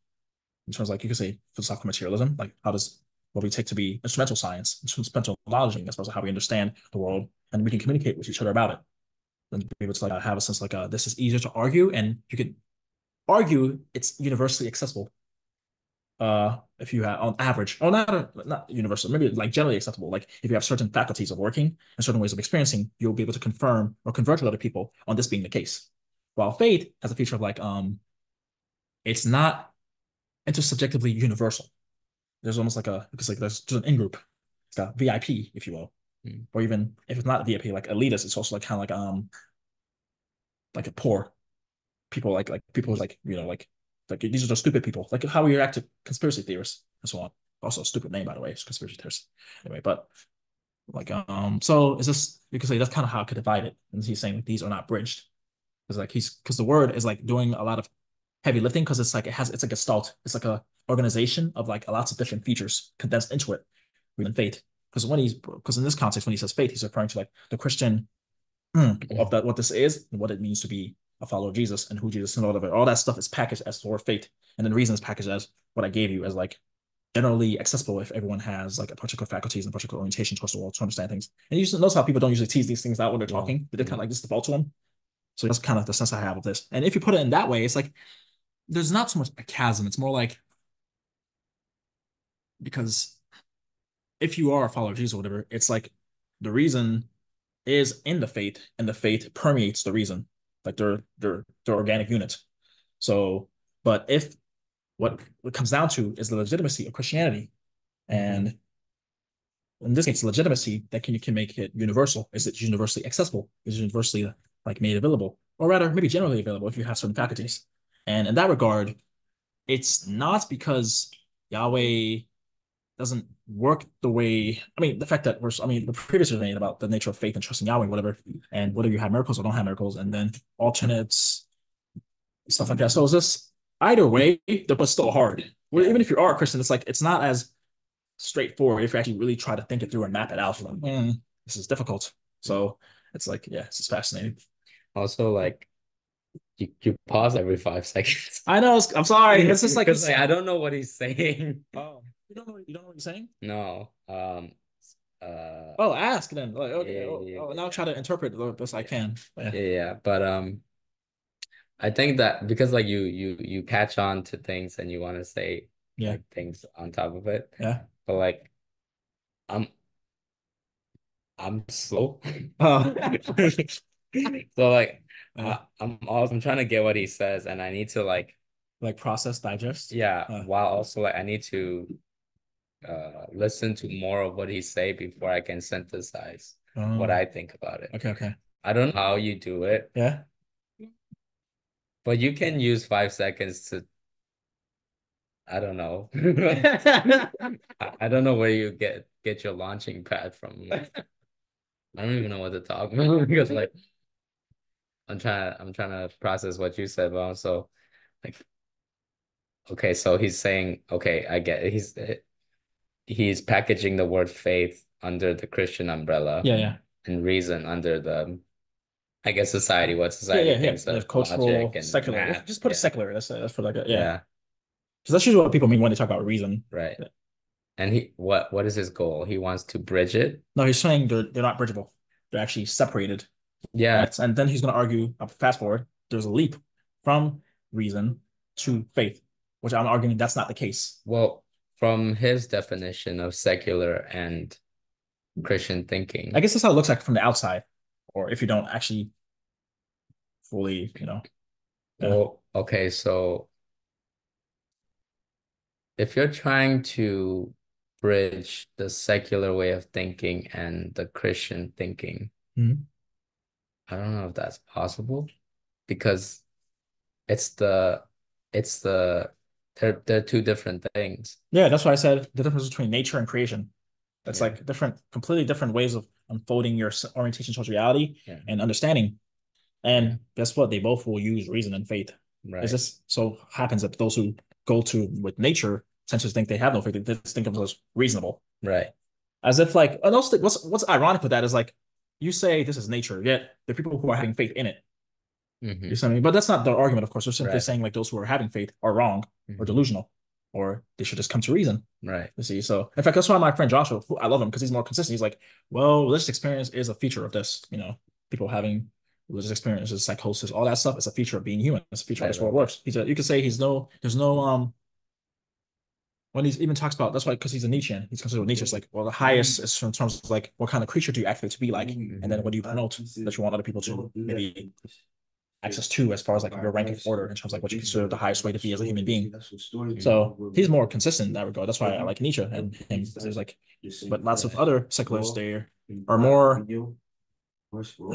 in terms of like you could say philosophical materialism, like how does what we take to be instrumental science, instrumental knowledge, as far as how we understand the world, and we can communicate with each other about it. And be able to like have a sense like this is easier to argue, and you can argue it's universally accessible. If you have on average, or not universal, maybe like generally acceptable. Like if you have certain faculties of working and certain ways of experiencing, you'll be able to confirm or convert with other people on this being the case. While faith has a feature of like it's not intersubjectively universal. There's almost like because like there's an in-group. It's got VIP, if you will. Or even if it's not VIP, like elitist, it's also like kind of like a poor people, like people who like, you know, like these are just stupid people. Like how we react to conspiracy theorists and so on. Also a stupid name, by the way, it's conspiracy theorists. Anyway, but like so is this because like, that's kind of how I could divide it. And he's saying like these are not bridged. Because like because the word is like doing a lot of heavy lifting, because it's like it's like a gestalt. It's like a organization of like lots of different features condensed into it. Within faith. Because in this context, when he says faith, he's referring to like the Christian of that, what this is and what it means to be a follower of Jesus and who Jesus is and all of it. All that stuff is packaged as the word faith. And then reason is packaged as what I gave you as like generally accessible if everyone has like a particular faculties and a particular orientation towards the world to understand things. And you just notice how people don't usually tease these things out when they're talking, but they kind of like just default to them. So that's kind of the sense I have of this. And if you put it in that way, it's like there's not so much a chasm. It's more like because if you are a follower of Jesus or whatever, it's like the reason is in the faith, and the faith permeates the reason. Like they're organic units. So, but if what it comes down to is the legitimacy of Christianity, and in this case, legitimacy that you can make it universal. Is it universally accessible? Is it universally like made available, or rather, maybe generally available if you have certain faculties? And in that regard, it's not because Yahweh doesn't work the way, I mean, the fact that the previous was made about the nature of faith and trusting Yahweh, whatever, and whether you have miracles or don't have miracles, and then alternates, stuff like that. So it's just either way, but still hard. Well, even if you are a Christian, it's like, it's not as straightforward if you actually really try to think it through and map it out. Like, this is difficult. So it's like, yeah, it's just fascinating. Also, like, you pause every 5 seconds. I know. I'm sorry. It's just like, because like, I don't know what he's saying. Oh, you don't know what he's saying? No. Ask then. Like, okay. And I'll try to interpret the best I can. Yeah. But I think that because like you catch on to things and you want to say like things on top of it. Yeah. But like I'm slow. Oh. So like Uh, I'm trying to get what he says, and I need to like process, digest. yeah, while also like I need to listen to more of what he say before I can synthesize what I think about it. Okay. I don't know how you do it, Yeah. but you can use 5 seconds to I don't know. I don't know where you get your launching pad from. I don't even know what to talk about because like I'm trying to process what you said, but also like okay, so he's saying okay, I get it. He's packaging the word faith under the Christian umbrella. Yeah. And reason under the I guess society, what society thinks of cultural, logic and secular. math. Just put it secular. That's for like a, Yeah. Because that's usually what people mean when they talk about reason. Right. And what is his goal? He wants to bridge it. No, he's saying they're not bridgeable. They're actually separated. Yeah. Right? And then he's going to argue, fast forward, there's a leap from reason to faith, which I'm arguing that's not the case. Well, from his definition of secular and Christian thinking, I guess that's how it looks like from the outside, or if you don't actually fully, Well, okay, so if you're trying to bridge the secular way of thinking and the Christian thinking, I don't know if that's possible because they're two different things. Yeah, that's why I said the difference between nature and creation. That's like completely different ways of unfolding your orientation towards reality and understanding. And guess what? They both will use reason and faith. Right. It just so happens that those who go to with nature tend to think they have no faith. They just think of themselves reasonable. Right. As if like, and also what's ironic with that is like, you say this is nature, yet the people who are having faith in it. You see what I mean? But that's not the argument, of course. They're simply saying like those who are having faith are wrong or delusional, or they should just come to reason. Right. You see, so in fact, that's why my friend Joshua, who I love him because he's more consistent. He's like, well, religious experience is a feature of this. People having religious experiences, psychosis, all that stuff is a feature of being human. It's a feature of this world works. You could say there's no when he even talks about that's why because he's a Nietzschean, he's considered Nietzsche. It's like, well, the highest is in terms of like what kind of creature do you actually to be like, and then what do you promote that you want other people to maybe access to as far as like your rank of order in terms of like what you consider the highest way to be as a human being. So he's more consistent in that regard. That's why I like Nietzsche and him. There's like, but lots of other secularists there are more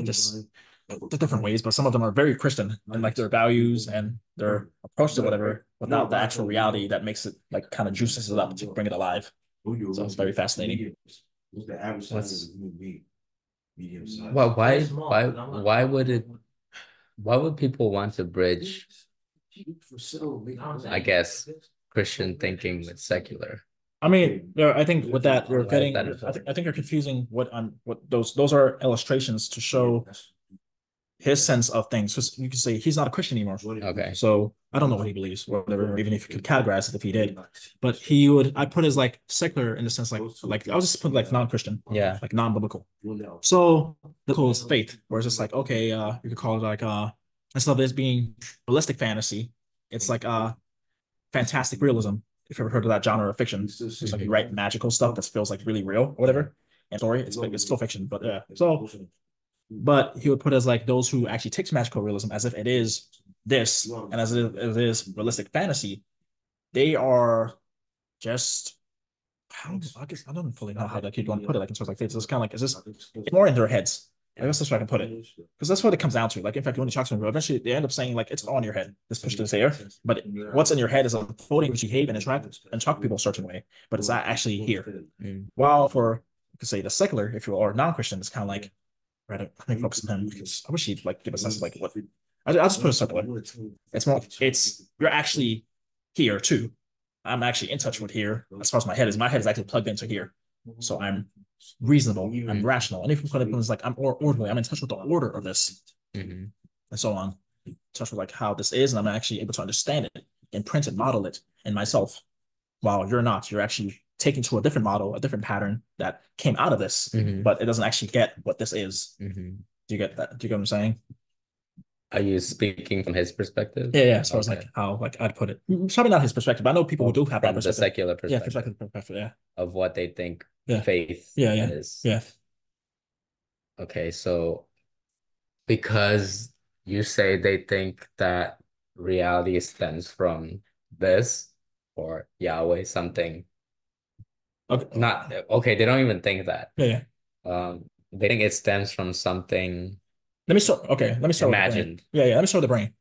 just the different ways, but some of them are very Christian and like their values and their approach to whatever without the actual reality that makes it like kind of juices it up to bring it alive. So it's very fascinating. Well, why would people want to bridge, I guess, Christian thinking with secular? I mean, I think with that you're getting. I think you're confusing what those are illustrations to show his sense of things. Because you can say he's not a Christian anymore. Okay. So I don't know what he believes, or whatever, even if you could categorize it if he did. But I put his like secular in the sense like I was just put like non-Christian. Yeah. Like non-biblical. So the biblical is faith, where it's just like, okay, you could call it like instead of this being realistic fantasy, it's like fantastic realism. If you've ever heard of that genre of fiction, it's like you write magical stuff that feels like really real or whatever. And story, it's still fiction, but yeah. So but he would put as like those who actually takes magical realism as if it is this and as if it is realistic fantasy. They are just I guess I don't fully know how that you'd want to put it like in terms of like faith. So it's kind of like it's more in their heads. I guess that's where I can put it because that's what it comes down to. Like in fact, when you talk to them, eventually they end up saying like it's on your head. This push is there, but what's in your head is unfolding which you behave and interact and talk to people a certain way, but it's not actually here. While for you could say the secular, if you are non-Christian, it's kind of like right. Let me focus on him because I wish he'd like give a sense of like what I'll just put it simpler. It's more. You're actually here too. I'm actually in touch with here as far as my head is. My head is actually plugged into here, so I'm reasonable. I'm rational. And if you put it like I'm orderly, I'm in touch with the order of this, and so on. In touch with like how this is, and I'm actually able to understand it, imprint it, model it in myself. While you're not, you're actually taken to a different model, a different pattern that came out of this, but it doesn't actually get what this is. Do you get that? Do you get what I'm saying? Are you speaking from his perspective? Yeah. As far as like how like I'd put it, it's probably not his perspective. But I know people who do have that perspective. The secular perspective. Yeah, perspective. Yeah. Of what they think faith is. Yeah. Okay, so because you say they think that reality stems from this or Yahweh, something. Okay. Not okay, they don't even think that. Yeah. They think it stems from something Let me start. Okay, let me start with the brain. imagined. Yeah. Let me start with the brain.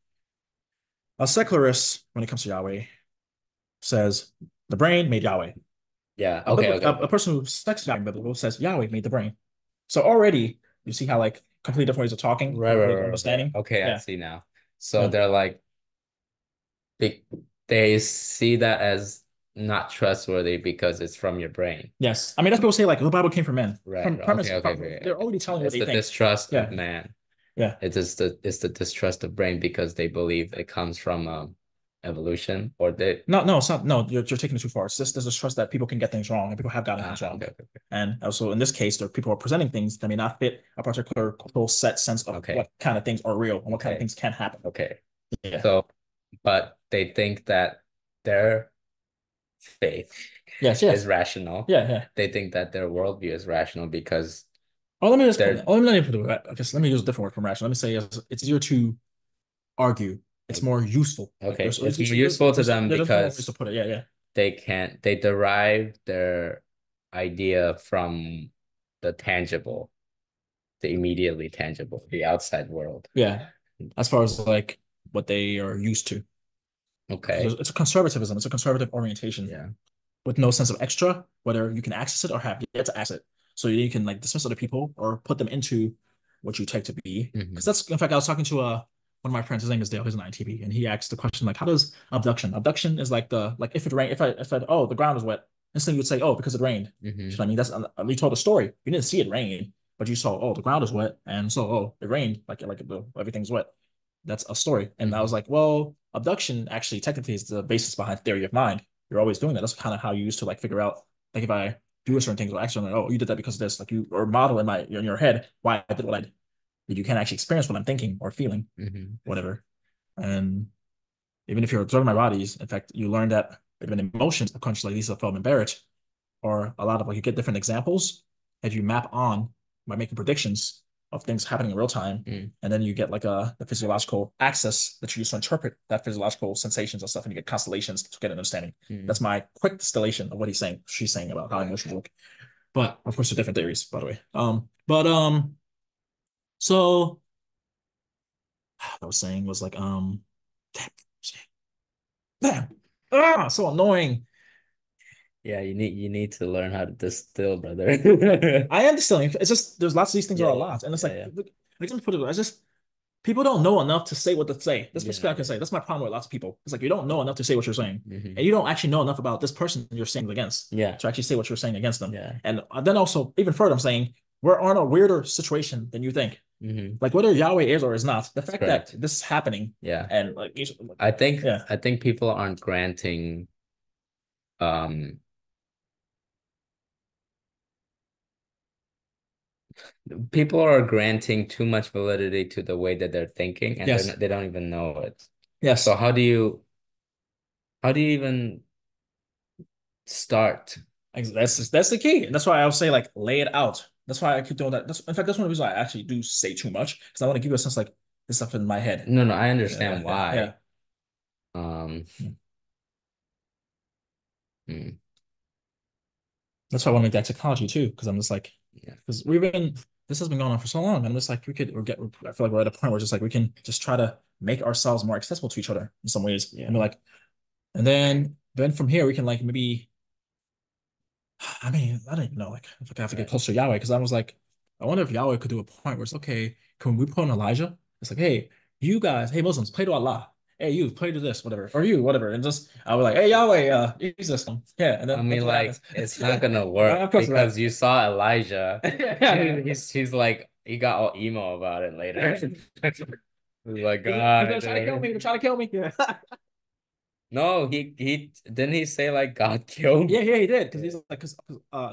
A secularist, when it comes to Yahweh, says the brain made Yahweh. Yeah. A, Okay. a person who sticks to biblical says Yahweh made the brain. So already you see how like completely different ways of talking, Right. understanding. Okay, I Yeah. see now. So Yeah. they're like they see that as not trustworthy because it's from your brain. Yes. I mean, that's people say like the Bible came from men. Right. From premise, Okay. they're already telling what It's they the think. distrust Yeah. of man. Yeah. It's the distrust of brain because they believe it comes from evolution or they No, it's not. No, you're taking it too far. It's just there's a trust that people can get things wrong and people have gotten things wrong. Okay. And also in this case, there are people who are presenting things that may not fit a particular cultural set sense of Okay. what kind of things are real and what kind of things can happen. Okay. Yeah. So, but they think that their faith Yes. is rational. Yeah. They think that their worldview is rational because let me just they're let me use a different word from rational. Let me say it's easier to argue. It's more useful. okay. Like, It's more useful to them there's different ways because to put it. Yeah. they derive their idea from the tangible, the immediately tangible, the outside world. Yeah. As far as like what they are used to. Okay. It's a conservatism. It's a conservative orientation. Yeah. With no sense of extra, whether you can access it or have yet to access it. So you can like dismiss other people or put them into what you take to be. Because that's, in fact, I was talking to one of my friends, his name is Dale, he's an ITV, and he asked the question like, how does abduction is like if it rained, if I oh the ground is wet, instantly you would say, oh, because it rained. You know what I mean? That's you told a story. You didn't see it rain, but you saw, oh, the ground is wet, and so oh, it rained, like everything's wet. That's a story. And I was like, well, abduction actually technically is the basis behind theory of mind. You're always doing that. That's kind of how you used to like figure out, like if I do a certain things or actually, oh, you did that because of this, like you or model in your head why I did what I did. You can't actually experience what I'm thinking or feeling, whatever. And even if you're observing my bodies, in fact, you learn that even emotions, conscious like Lisa Feldman Barrett, or a lot of like you get different examples that you map on by making predictions of things happening in real time, and then you get like the physiological access that you use to interpret that physiological sensations and stuff, and you get constellations to get an understanding. That's my quick distillation of what she's saying about how emotions work. But of course, there are different theories, by the way. So I was saying was like damn, so annoying. Yeah, you need to learn how to distill, brother. I am distilling. It's just there's lots of these things are a lot, and it's like let me put it. I just people don't know enough to say what to say. That's basically what I can say. That's my problem with lots of people. It's like you don't know enough to say what you're saying, and you don't actually know enough about this person you're saying against. To actually say what you're saying against them. And then also even further, I'm saying we're on a weirder situation than you think. Like whether Yahweh is or is not, the fact that this is happening. And like I think people aren't granting people are granting too much validity to the way that they're thinking, and they don't even know it. So how do you even start? That's the key. And that's why I'll say like lay it out. That's why I keep doing that. In fact, that's one of the reasons I actually do say too much, because I want to give you a sense like this stuff in my head. No, I understand why. That's why I want to make that technology too, because I'm just like, because this has been going on for so long, and I'm just like I feel like we're at a point where just like we can just try to make ourselves more accessible to each other in some ways. And like, and then from here we can like maybe, I mean, I don't even know, like if I have to get closer to Yahweh, because I was like, I wonder if Yahweh could do a point where it's okay, can we put on Elijah? It's like, hey, you guys, hey Muslims, pray to Allah. Hey, you play to this, whatever, or you, whatever, and just I was like, hey Yahweh, use this one, and then I mean, like it's not gonna work because you saw Elijah. He's like he got all emo about it later. He's like, God, they're trying to kill me. No, he didn't he say like God killed? Yeah, he did, because he's like because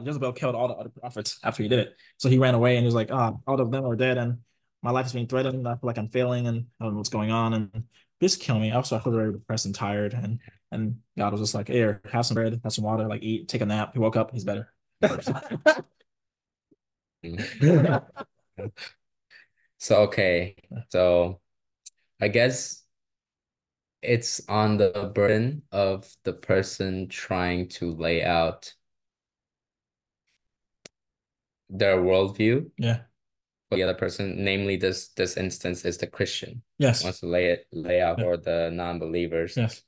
Jezebel killed all the other prophets after he did it, so he ran away and he was like, all of them are dead and my life is being threatened. And I feel like I'm failing and I don't know what's going on and just kill me. Also, I feel very depressed and tired and God was just like, here, have some bread, have some water, like eat, take a nap. He woke up, he's better. So okay, so I guess it's on the burden of the person trying to lay out their worldview. Yeah. For the other person, namely this instance is the Christian. Yes. Wants to lay out for the non-believers. Yes.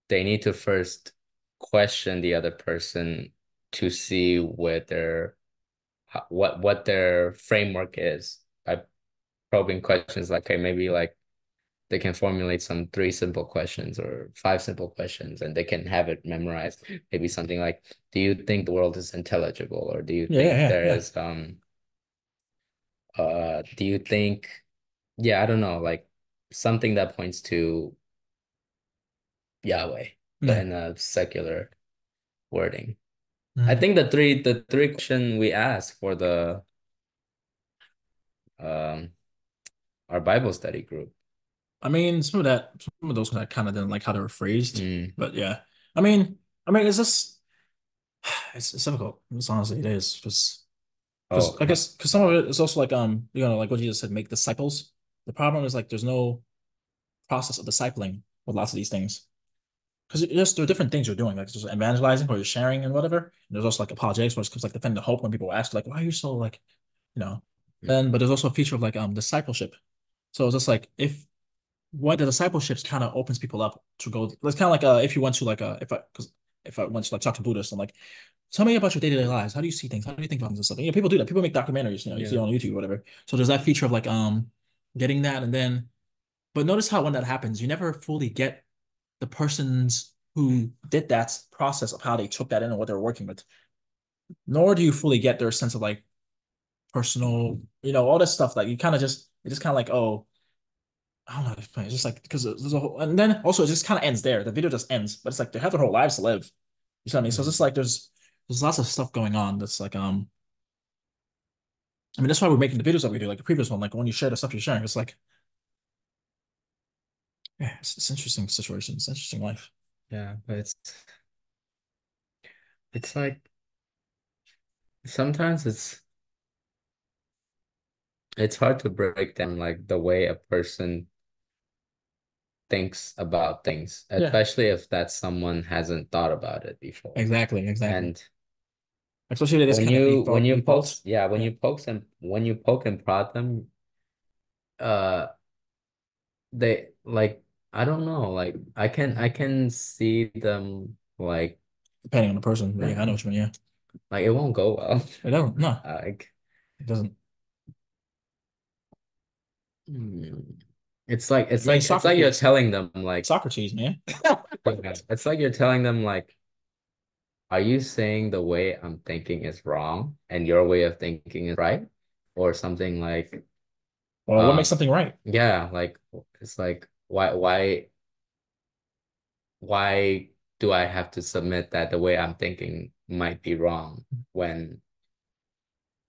They need to first question the other person to see whether what their framework is by probing questions like, okay, maybe like they can formulate some 3 simple questions or 5 simple questions and they can have it memorized. Maybe something like, do you think the world is intelligible, or do you think there is do you think, I don't know, like something that points to Yahweh, but in a secular wording. I think the three question we asked for the our Bible study group. I mean, some of those I kind of didn't like how they were phrased, but yeah. I mean, it's just it's difficult. It's honestly it is because I guess because some of it is also like like what Jesus said, make disciples. The problem is like there's no process of discipling with lots of these things because there are different things you're doing, like there's evangelizing or you're sharing and whatever. And there's also like apologetics, where it's like defending the hope when people ask like, why are you so like, Then, but there's also a feature of like discipleship. So it's just like if what the discipleships kind of opens people up to go. It's kind of like if you went to like if I went to like talk to Buddhists and like tell me about your day-to-day lives. How do you see things? How do you think about things and stuff? And, people do that. People make documentaries, you see on YouTube or whatever. So there's that feature of like getting that and then but notice how when that happens, you never fully get the persons who did that process of how they took that in and what they were working with. Nor do you fully get their sense of like personal, all this stuff. Like you kind of it's just kind of like, oh, I don't know. It's just like because there's a whole, and then also it just kind of ends there. The video just ends, but it's like they have their whole lives to live. You know what I mean? So it's just like there's lots of stuff going on. That's like I mean that's why we're making the videos that we do, like the previous one. Like when you share the stuff you're sharing, it's like, yeah, it's interesting situation. It's interesting life. Yeah, but it's like sometimes it's hard to break down like the way a person thinks about things, especially if that someone hasn't thought about it before. Exactly. And especially when you poke and prod them, they like I don't know, like I can see them like depending on the person. But yeah, I know what you mean. Yeah, like it won't go well. It don't. No, like it doesn't. It's like you're telling them like Socrates, man. It's like you're telling them like, are you saying the way I'm thinking is wrong and your way of thinking is right? Or something like, well, what makes something right? Yeah, like it's like why do I have to submit that the way I'm thinking might be wrong when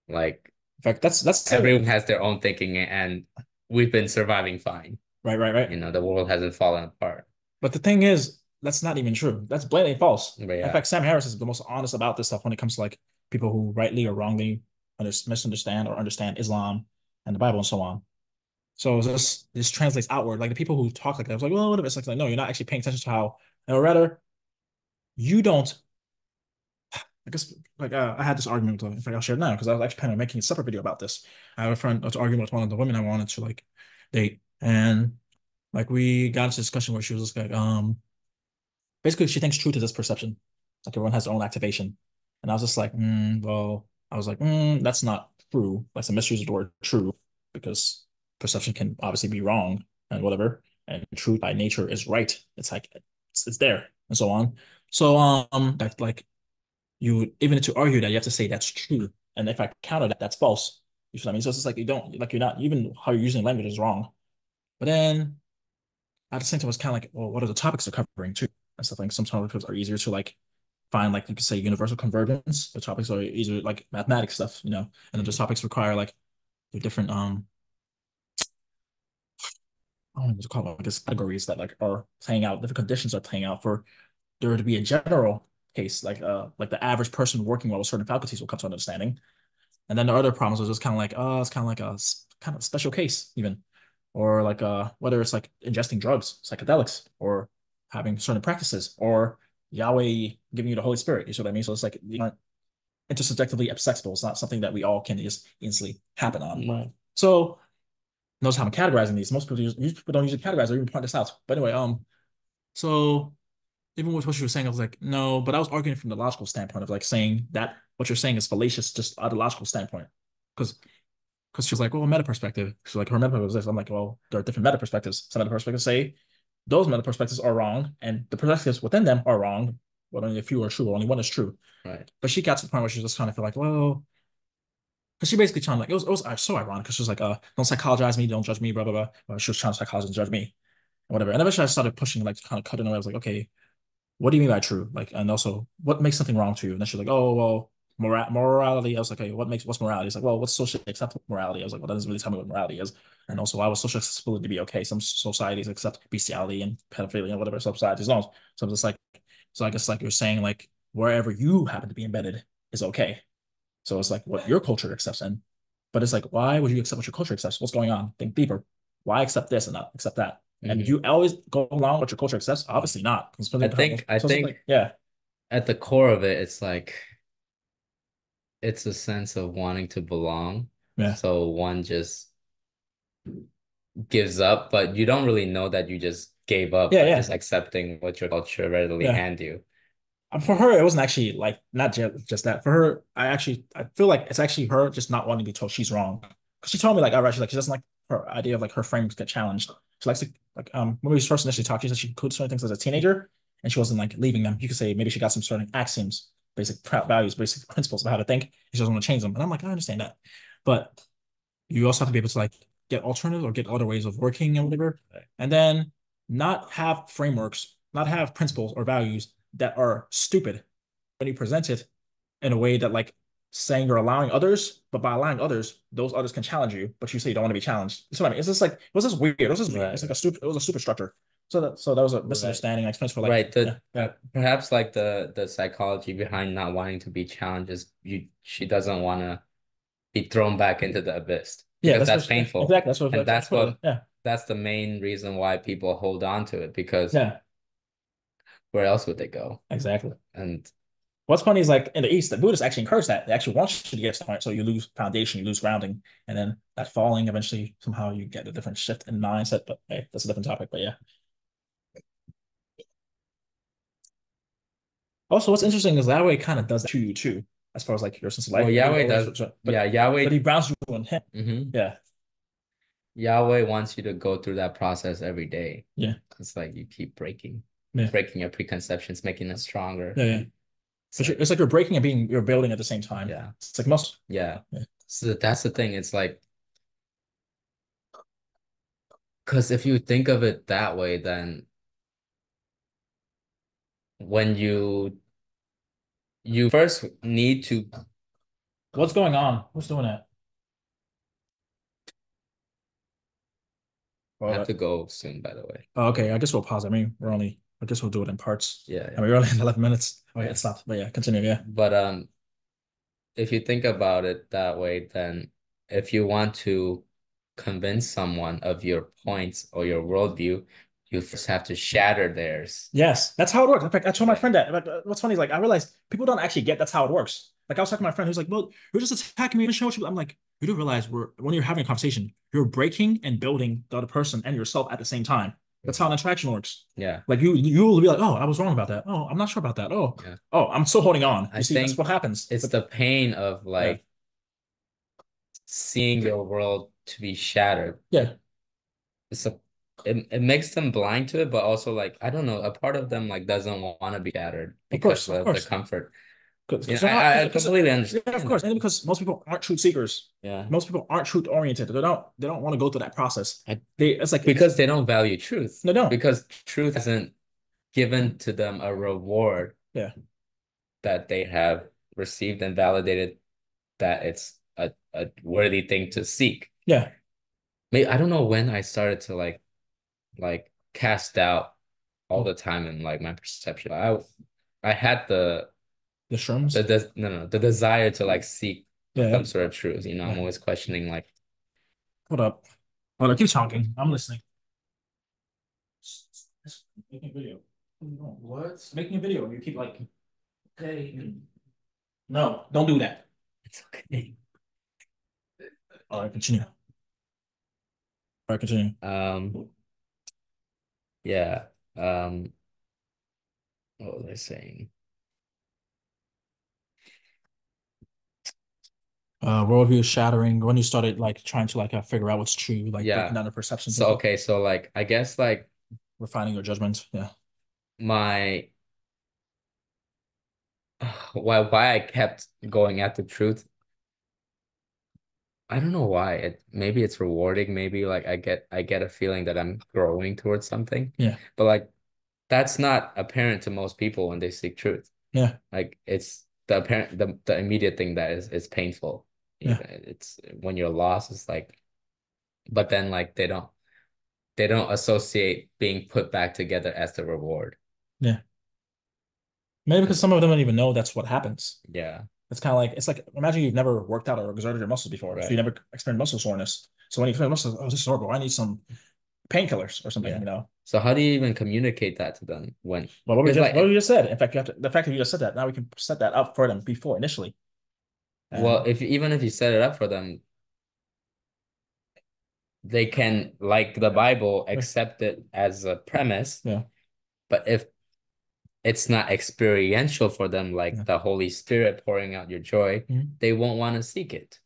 like in fact that's everyone has their own thinking and we've been surviving fine. Right. The world hasn't fallen apart. But the thing is, that's not even true. That's blatantly false. But yeah. In fact, Sam Harris is the most honest about this stuff when it comes to like people who rightly or wrongly misunderstand or understand Islam and the Bible and so on. So this translates outward. Like the people who talk like that, it's like, well, whatever. It's like, no, you're not actually paying attention to how, or rather, you don't. I guess like I had this argument with, in fact, I'll share it now because I was actually planning on making a separate video about this. I had a friend I was arguing with one of the women I wanted to like date, and like we got into a discussion where she was just like, basically she thinks truth is just perception. Like everyone has their own activation. And I was just like, well, I was like, that's not true. Like some misuse of the word true because perception can obviously be wrong and whatever. And truth by nature is right. It's like it's there and so on. So that like you even to argue that you have to say that's true. And if I counter that, that's false. You know what I mean? So it's just like you don't like you're not even how you're using language is wrong. But then at the same time, it's kind of like, well, what are the topics they're covering too? And stuff like some topics are easier to like find, like you could say universal convergence. The topics are easier like mathematics stuff, and then the topics require like the different I don't know what to call it, I guess categories that like are playing out, different conditions are playing out for there to be a general case, like the average person working well with certain faculties will come to understanding. And then the other problems are just kind of like, it's kind of like a kind of special case even, or like whether it's like ingesting drugs, psychedelics, or having certain practices, or Yahweh giving you the Holy Spirit. You see what I mean? So it's like you aren't intersubjectively accessible. It's not something that we all can just instantly happen on. Right. So notice how I'm categorizing these. Most people don't usually categorize or even point this out. But anyway, so even with what you were saying, I was like, no, but I was arguing from the logical standpoint of like saying that what you're saying is fallacious just out of the logical standpoint. Because she's like, well, meta perspective. She's like, her meta perspective is this. I'm like, well, there are different meta perspectives. Some meta perspectives say those meta perspectives are wrong, and the perspectives within them are wrong. But only a few are true, or only one is true. Right. But she got to the point where she was just kind of feel like, well, because she basically trying to like it was so ironic because she was like, don't psychologize me, don't judge me, blah blah blah. Well, she was trying to psychologize and judge me, whatever. And eventually I started pushing, like kind of cutting away. I was like, okay, what do you mean by true? Like, and also, what makes something wrong to you? And then she's like, oh, well, morality. I was like, okay, what's morality? It's like, well, what's socially acceptable morality? I was like, well, that doesn't really tell me what morality is. And also, why would social accessibility be okay? Some societies accept bestiality and pedophilia and whatever some societies don't. So it's like, so I guess like you're saying like wherever you happen to be embedded is okay. So it's like what your culture accepts and but it's like, why would you accept what your culture accepts? What's going on? Think deeper. Why accept this and not accept that? And you always go along with your culture accepts? Obviously not. I think like, yeah. At the core of it, it's like it's a sense of wanting to belong. Yeah. So one just gives up, but you don't really know that you just gave up by just accepting what your culture readily hand you. For her, it wasn't actually like not just that. For her, I feel like it's actually her just not wanting to be told she's wrong. Because she told me like, all right, she's like she doesn't like her idea of like her frames get challenged. She likes to like when we first initially talked, she said she could certain things as a teenager, and she wasn't like leaving them. You could say maybe she got some certain axioms, basic values, basic principles of how to think. And she doesn't want to change them. And I'm like, I understand that, but you also have to be able to like get alternatives or get other ways of working and whatever, and then not have frameworks, not have principles or values that are stupid when you present it in a way that like saying you're allowing others, but by allowing others, those others can challenge you, but you say you don't want to be challenged. That's what I mean. It's just like it was just weird. It was just weird. It's like it was a super structure. So that was a misunderstanding. Like for like perhaps like the psychology behind not wanting to be challenged is she doesn't want to be thrown back into the abyss. Because that's painful. Exactly. That's the main reason why people hold on to it because where else would they go? Exactly. And what's funny is like in the East, the Buddhists actually encourage that. They actually want you to get started. So you lose foundation, you lose grounding, and then that falling eventually somehow you get a different shift in mindset. But hey, that's a different topic. But yeah. Also, what's interesting is Yahweh kind of does that to you too, as far as like your sense of life. Well, Yahweh does, Yahweh. But he grounds you on him. Yeah. Yahweh wants you to go through that process every day. Yeah. It's like you keep breaking yeah. breaking your preconceptions, making it stronger. Yeah. It's like you're breaking and you're building at the same time. Yeah. It's like most. Yeah. So that's the thing. It's like, because if you think of it that way, then when you first need to. What's going on? What's doing that? I have to go soon, by the way. Oh, okay. I guess we'll pause. I mean, I guess we'll do it in parts. Yeah. I mean, we're only in 11 minutes. Oh, yeah, it stopped. But yeah, continue. Yeah. But if you think about it that way, then if you want to convince someone of your points or your worldview, you first have to shatter theirs. Yes, that's how it works. In fact, I told my friend that. Like, what's funny is like I realized people don't actually get that's how it works. Like I was talking to my friend who's like, "Well, you're just attacking me and showing you." I'm like, you do realize when you're having a conversation, you're breaking and building the other person and yourself at the same time. That's how an interaction works. Yeah. Like you will be like, "Oh, I was wrong about that. Oh, I'm not sure about that. Oh, yeah. Oh, I'm still holding on." I think that's what happens. It's the pain of like seeing your world to be shattered. Yeah. It makes them blind to it, but also like I don't know, a part of them like doesn't want to be shattered because of the comfort. I completely understand. Yeah, of course, and because most people aren't truth seekers. Yeah, most people aren't truth oriented. They don't want to go through that process. It's like because they don't value truth. They don't, because truth hasn't given to them a reward. Yeah, that they have received and validated that it's a worthy thing to seek. Yeah, maybe I don't know when I started to like cast doubt all the time in like my perception. I had the shrooms? The desire to like seek some sort of truth. You know, I'm always questioning like, hold up. Hold up, keep talking. I'm listening. Making a video. What? Making a video. You keep like, okay. No, don't do that. it's okay. All right, continue. All right, continue. Yeah. What was I saying? Worldview shattering when you started like trying to like figure out what's true, like breaking down the perceptions. So okay, so like I guess like refining your judgments. Yeah. My why I kept going at the truth. I don't know why. Maybe it's rewarding. Maybe like I get a feeling that I'm growing towards something. Yeah. But like that's not apparent to most people when they seek truth. Yeah. Like it's the apparent the immediate thing that is painful. Yeah. It's when you're lost, it's like, but then like they don't associate being put back together as the reward. Yeah. Maybe because some of them don't even know that's what happens. Yeah. It's kind of like, it's like, imagine you've never worked out or exerted your muscles before. Right. So you never experienced muscle soreness. So when you experience muscle, oh, this is horrible. I need some painkillers or something, you know? So how do you even communicate that to them when? Well, what we just said. In fact, you have to, the fact that you just said that, now we can set that up for them before initially. Well, even if you set it up for them, they can, like the Bible, accept it as a premise. Yeah. But if it's not experiential for them, like the Holy Spirit pouring out your joy, they won't want to seek it.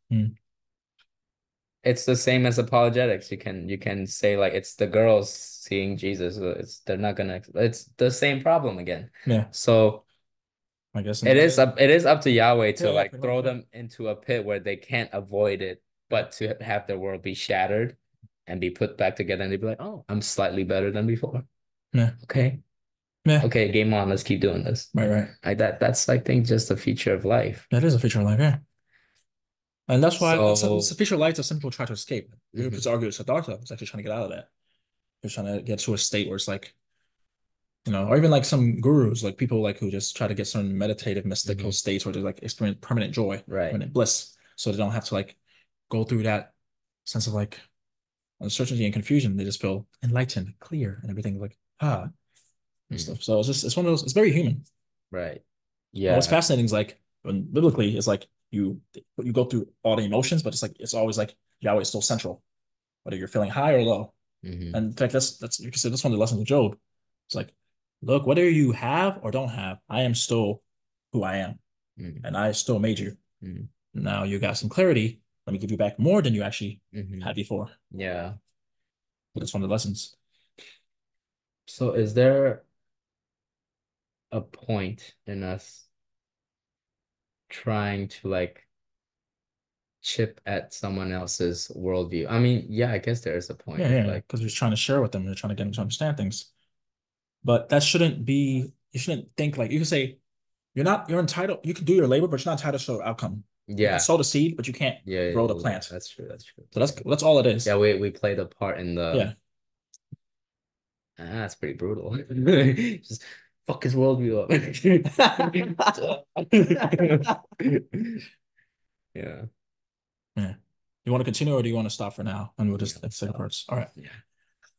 It's the same as apologetics. You can say like it's the girls seeing Jesus. They're not gonna. It's the same problem again. Yeah. So I guess it is up to Yahweh to like throw them into a pit where they can't avoid it, but to have their world be shattered and be put back together, and they'd be like, "Oh, I'm slightly better than before." Yeah. Okay. Yeah. Okay, game on. Let's keep doing this. Right. Like that's I think just a feature of life. That is a feature of life, yeah. And that's why it's a feature of life that some people try to escape. You could argue Siddhartha was actually trying to get out of that. He was trying to get to a state where it's like, you know, or even like some gurus, like people like who just try to get some meditative, mystical states where they like experience permanent joy, permanent bliss, so they don't have to like go through that sense of like uncertainty and confusion. They just feel enlightened, clear, and everything like and stuff. So it's one of those. It's very human, right? Yeah. And what's fascinating is like when biblically is like you go through all the emotions, but it's always like Yahweh is still central, whether you're feeling high or low. And in fact, that's you can say that's one of the lessons of Job. It's like, look, whether you have or don't have, I am still who I am, and I still made you. Now you got some clarity. Let me give you back more than you actually had before. Yeah, but it's one of the lessons. So, is there a point in us trying to like chip at someone else's worldview? I mean, yeah, I guess there is a point. Yeah, like because we're trying to share with them, we're trying to get them to understand things. But that shouldn't be. You shouldn't think like you can say you're entitled. You can do your labor, but you're not entitled to the outcome. Yeah, you can sow the seed, but you can't grow the plant. That's true. So that's all it is. Yeah, we played a part in the. That's pretty brutal. Just fuck his worldview up. Yeah. You want to continue or do you want to stop for now? And we'll just say the parts. All right. Yeah.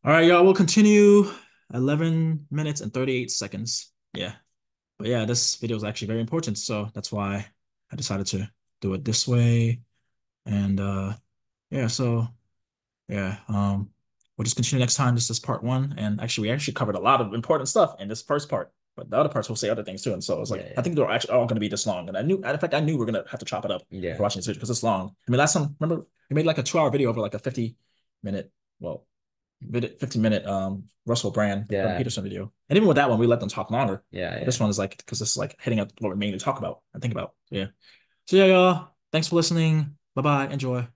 All right, y'all. We'll continue 11 minutes and 38 seconds. Yeah. But yeah, this video is actually very important. So that's why I decided to do it this way. And yeah, so yeah, we'll just continue next time. This is part 1. And actually, we actually covered a lot of important stuff in this first part. But the other parts will say other things too. And so I was like, I think they're actually all going to be this long. And in fact, I knew we are going to have to chop it up for watching this video because it's long. I mean, last time, remember, we made like a 2-hour video over like a 50-minute, 50-minute Russell Brand Peterson video. And even with that one, we let them talk longer. Yeah. This one is like, because this is like hitting up what we mainly talk about and think about. Yeah. So yeah, y'all. Thanks for listening. Bye-bye. Enjoy.